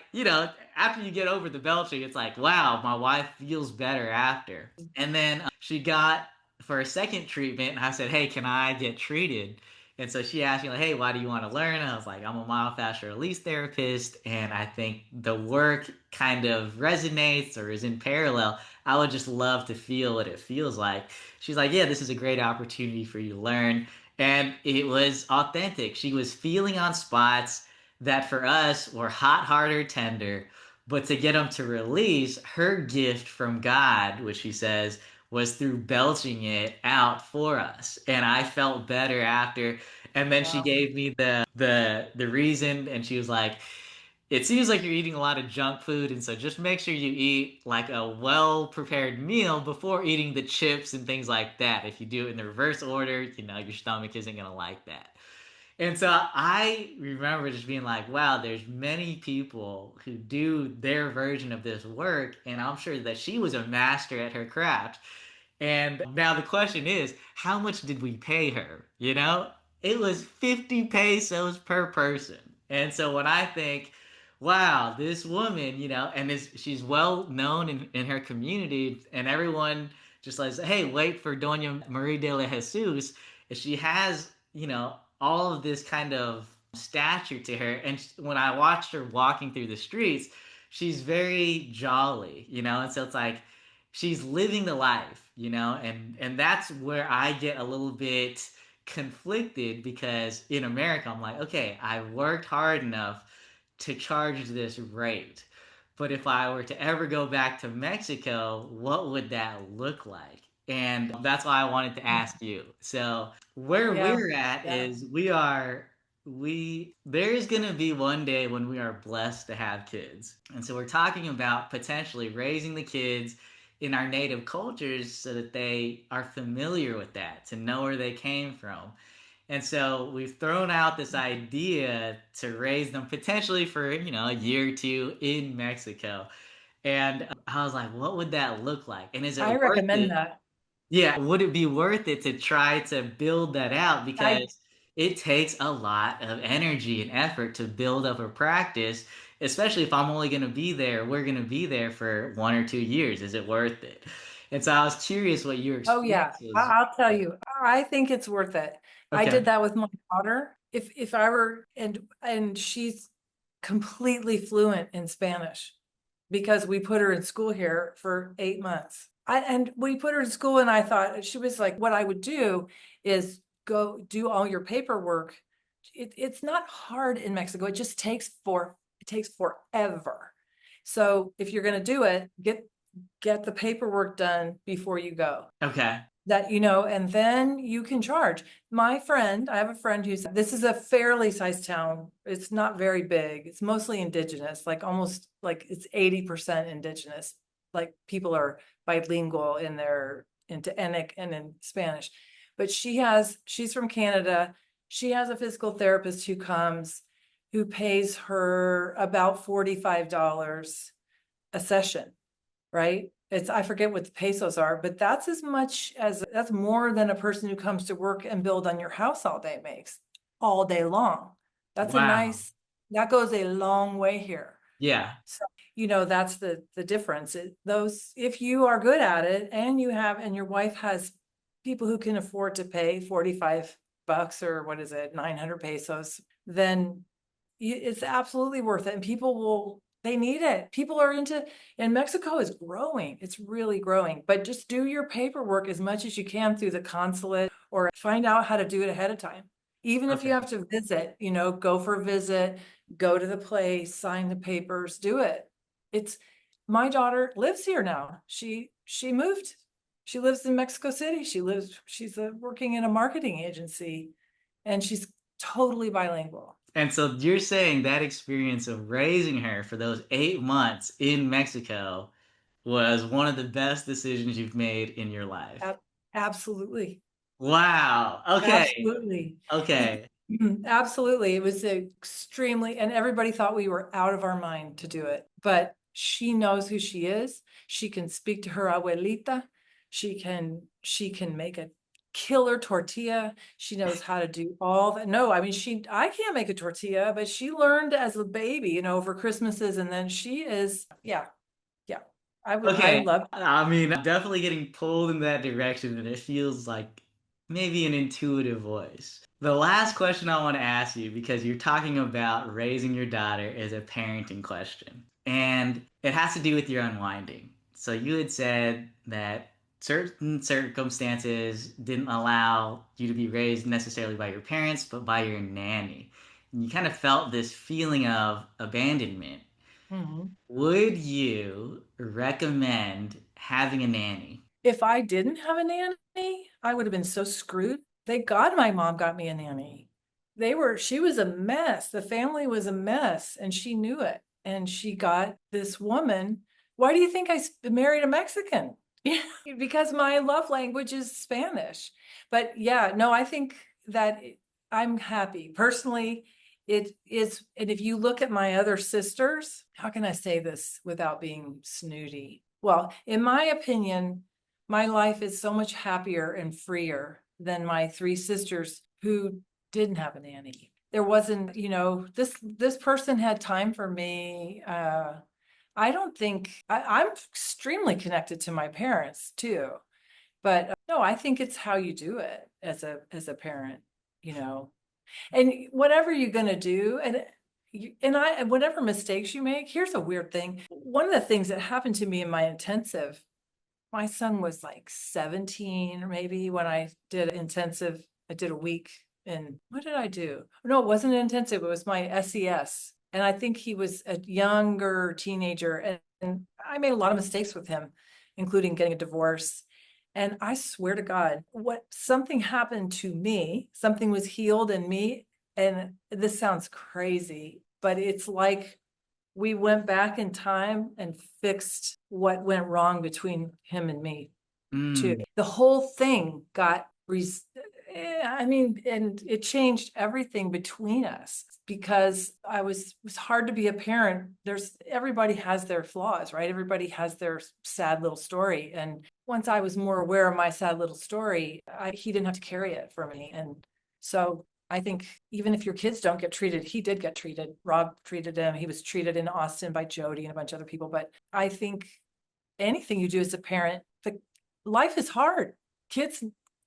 after you get over the belching, it's like, wow, my wife feels better after. And then she got for a second treatment, and I said, hey, can I get treated? And so she asked me, like, hey, why do you want to learn? And I was like, I'm a myofascial release therapist, and I think the work kind of resonates or is in parallel. I would just love to feel what it feels like. She's like, yeah, this is a great opportunity for you to learn. And it was authentic. She was feeling on spots that for us were hot, hard, or tender. But to get them to release, her gift from God, which she says, was through belching it out for us. And I felt better after. And then she Wow. gave me the reason, and she was like, it seems like you're eating a lot of junk food, and so just make sure you eat like a well prepared meal before eating the chips and things like that. If you do it in the reverse order, your stomach isn't gonna like that. And so I remember just being like, wow, there's many people who do their version of this work, and I'm sure that she was a master at her craft. And now the question is, how much did we pay her? It was 50 pesos per person. And so when I think, wow, this woman, she's well known in her community, and everyone just says, hey, wait for Doña Maria de la Jesus. And she has, all of this kind of stature to her. And when I watched her walking through the streets, she's very jolly, and so it's like, she's living the life, and that's where I get a little bit conflicted because in America I'm like, okay, I worked hard enough to charge this rate. But if I were to ever go back to Mexico, what would that look like? And that's why I wanted to ask you. So where Yeah. we're at Yeah. is there is going to be one day when we are blessed to have kids. And so we're talking about potentially raising the kids in our native cultures so that they are familiar with that, to know where they came from. And so we've thrown out this idea to raise them potentially for, a year or two in Mexico. And I was like, what would that look like? And is it I worth recommend it? that. Yeah, would it be worth it to try to build that out? I, Because it takes a lot of energy and effort to build up a practice, especially if I'm only going to be there, we're going to be there for 1 or 2 years. Is it worth it? And so I was curious what your oh yeah, experience is. I'll tell you, I think it's worth it. I Okay. did that with my daughter. If I were, and she's completely fluent in Spanish because we put her in school here for 8 months. And we put her in school, and I thought, she was like, what I would do is go do all your paperwork. It's not hard in Mexico. It just it takes forever. So if you're going to do it, get the paperwork done before you go. Okay. That, and then you can charge. I have a friend this is a fairly sized town. It's not very big. It's mostly indigenous, like almost like it's 80% indigenous. Like people are bilingual into Enic and in Spanish. But she's from Canada. She has a physical therapist who pays her about $45 a session, right? I forget what the pesos are, but that's that's more than a person who comes to work and build on your house all day makes all day long. Wow. That goes a long way here. Yeah. So, that's the difference. If you are good at it and and your wife has people who can afford to pay $45 or what is it, 900 pesos, then it's absolutely worth it. And they need it. And Mexico is growing. It's really growing, but just do your paperwork as much as you can through the consulate or find out how to do it ahead of time. Even if you Okay. have to visit, go for a visit, go to the place, sign the papers, do it. My daughter lives here now. She moved. She lives in Mexico City. She's working in a marketing agency, and she's totally bilingual. And so you're saying that experience of raising her for those 8 months in Mexico was one of the best decisions you've made in your life. Absolutely. Wow. Okay. Absolutely. Okay. Absolutely. It was and everybody thought we were out of our mind to do it, but she knows who she is. She can speak to her abuelita. She can make a killer tortilla. She knows how to do all that. No, I mean, I can't make a tortilla, but she learned as a baby, over Christmases. And then yeah. I Okay. love. I mean, I'm definitely getting pulled in that direction, and it feels like maybe an intuitive voice. The last question I want to ask you, because you're talking about raising your daughter, is a parenting question. And it has to do with your unwinding. So you had said that certain circumstances didn't allow you to be raised necessarily by your parents, but by your nanny. And you kind of felt this feeling of abandonment. Mhm. Would you recommend having a nanny? If I didn't have a nanny, I would have been so screwed. Thank God my mom got me a nanny. She was a mess. The family was a mess, and she knew it. And she got this woman. Why do you think married a Mexican? Because my love language is Spanish. But yeah, no, I think that I'm happy. Personally, it is. And if you look at my other sisters, how can I say this without being snooty? Well, in my opinion, my life is so much happier and freer than my three sisters who didn't have a nanny. There wasn't, this person had time for me. I don't think I'm extremely connected to my parents too, but no, I think it's how you do it as a parent, and whatever you're gonna do, and whatever mistakes you make. Here's a weird thing. One of the things that happened to me in my intensive, my son was like 17 or maybe when I did intensive. I did a week. And what did I do? No, it wasn't intensive. It was my SES. And I think he was a younger teenager. And I made a lot of mistakes with him, including getting a divorce. And I swear to God, something happened to me, something was healed in me. And this sounds crazy, but it's like we went back in time and fixed what went wrong between him and me too. Mm, The whole thing and it changed everything between us because it was hard to be a parent. Everybody has their flaws, right? Everybody has their sad little story. And once I was more aware of my sad little story, he didn't have to carry it for me. And so I think even if your kids don't get treated, he did get treated. Rob treated him. He was treated in Austin by Jody and a bunch of other people. But I think anything you do as a parent, life is hard.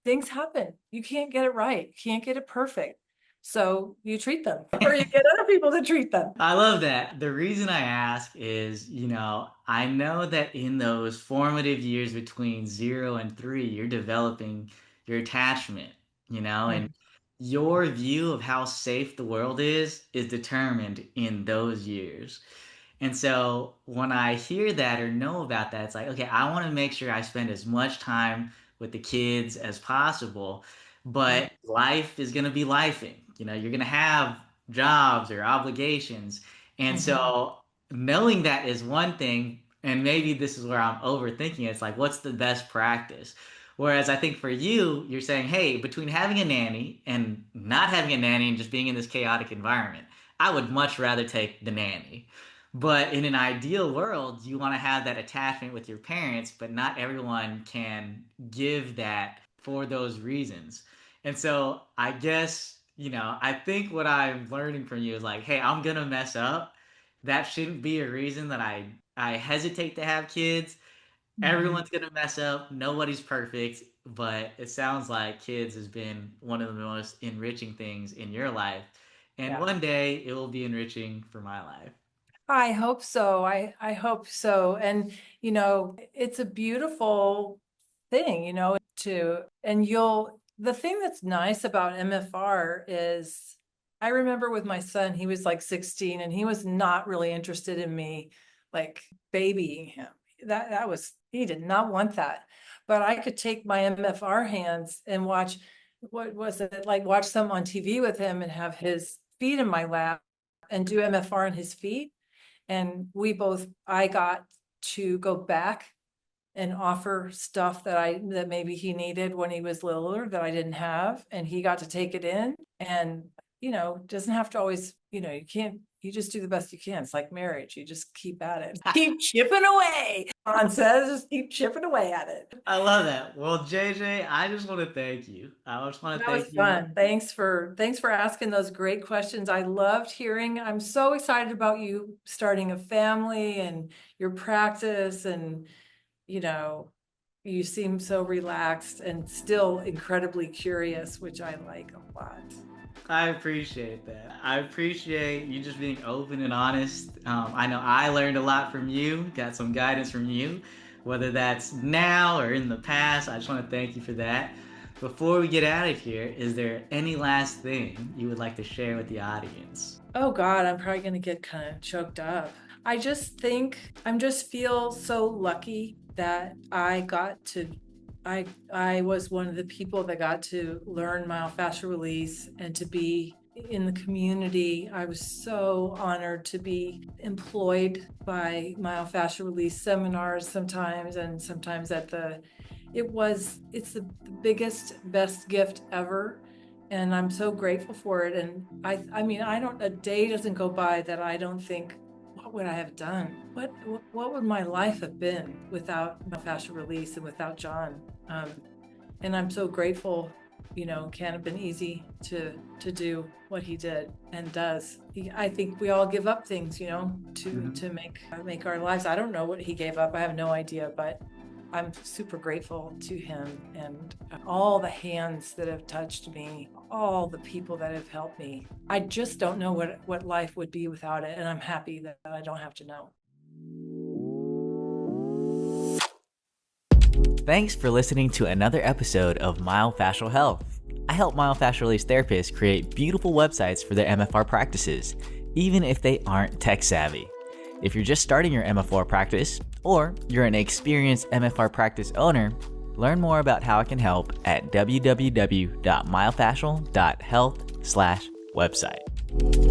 Things happen. You can't get it right. You can't get it perfect. So you treat them, or you get other people to treat them. I love that. The reason I ask is, I know that in those formative years between 0 and 3, you're developing your attachment, and Mhm. your view of how safe the world is determined in those years. And so when I hear that or know about that, it's like, okay, I want to make sure I spend as much time with the kids as possible. Mhm. But life is going to be lifing. You're going to have jobs or obligations. And Mhm. so knowing that is one thing. And maybe this is where I'm overthinking it. It's like, what's the best practice? Whereas I think for you, you're saying, hey, between having a nanny and not having a nanny and just being in this chaotic environment, I would much rather take the nanny. But in an ideal world, you want to have that attachment with your parents, but not everyone can give that for those reasons. And so I guess, I think what I'm learning from you is like, hey, I'm gonna mess up. That shouldn't be a reason that I hesitate to have kids. Mhm. Everyone's gonna mess up. Nobody's perfect, but it sounds like kids has been one of the most enriching things in your life. And Yeah. one day it will be enriching for my life. I hope so. I hope so. And, it's a beautiful thing, the thing that's nice about MFR is I remember with my son, he was like 16 and he was not really interested in me like babying him. He did not want that. But I could take my MFR hands and watch, what was it like, watch some on TV with him and have his feet in my lap and do MFR on his feet. And I got to go back and offer stuff that maybe he needed when he was littler that I didn't have. And he got to take it in and, doesn't have to always, you just do the best you can. It's like marriage. You just keep at it. Keep chipping away. Ron says, just keep chipping away at it. I love that. Well, JJ, I just want to thank you. I just want to That was thank you. fun. Thanks for asking those great questions. I loved hearing. I'm so excited about you starting a family and your practice, and you know, you seem so relaxed and still incredibly curious, which I like a lot. I appreciate that. I appreciate you just being open and honest. I know I learned a lot from you, got some guidance from you, whether that's now or in the past. I just want to thank you for that. Before we get out of here, is there any last thing you would like to share with the audience? Oh God, I'm probably going to get kind of choked up. I just feel so lucky that I was one of the people that got to learn myofascial release and to be in the community. I was so honored to be employed by myofascial release seminars sometimes, and sometimes it's the biggest, best gift ever. And I'm so grateful for it. And I mean, a day doesn't go by that I don't think, what would I have done? What would my life have been without myofascial release and without John? And I'm so grateful. It can't have been easy to do what he did and does. I think we all give up things, to make our lives. I don't know what he gave up. I have no idea, but I'm super grateful to him and all the hands that have touched me, all the people that have helped me. I just don't know what life would be without it. And I'm happy that I don't have to know. Thanks for listening to another episode of Myofascial Health. I help myofascial release therapists create beautiful websites for their MFR practices, even if they aren't tech savvy. If you're just starting your MFR practice, or you're an experienced MFR practice owner, learn more about how I can help at www.myofascial.health/website.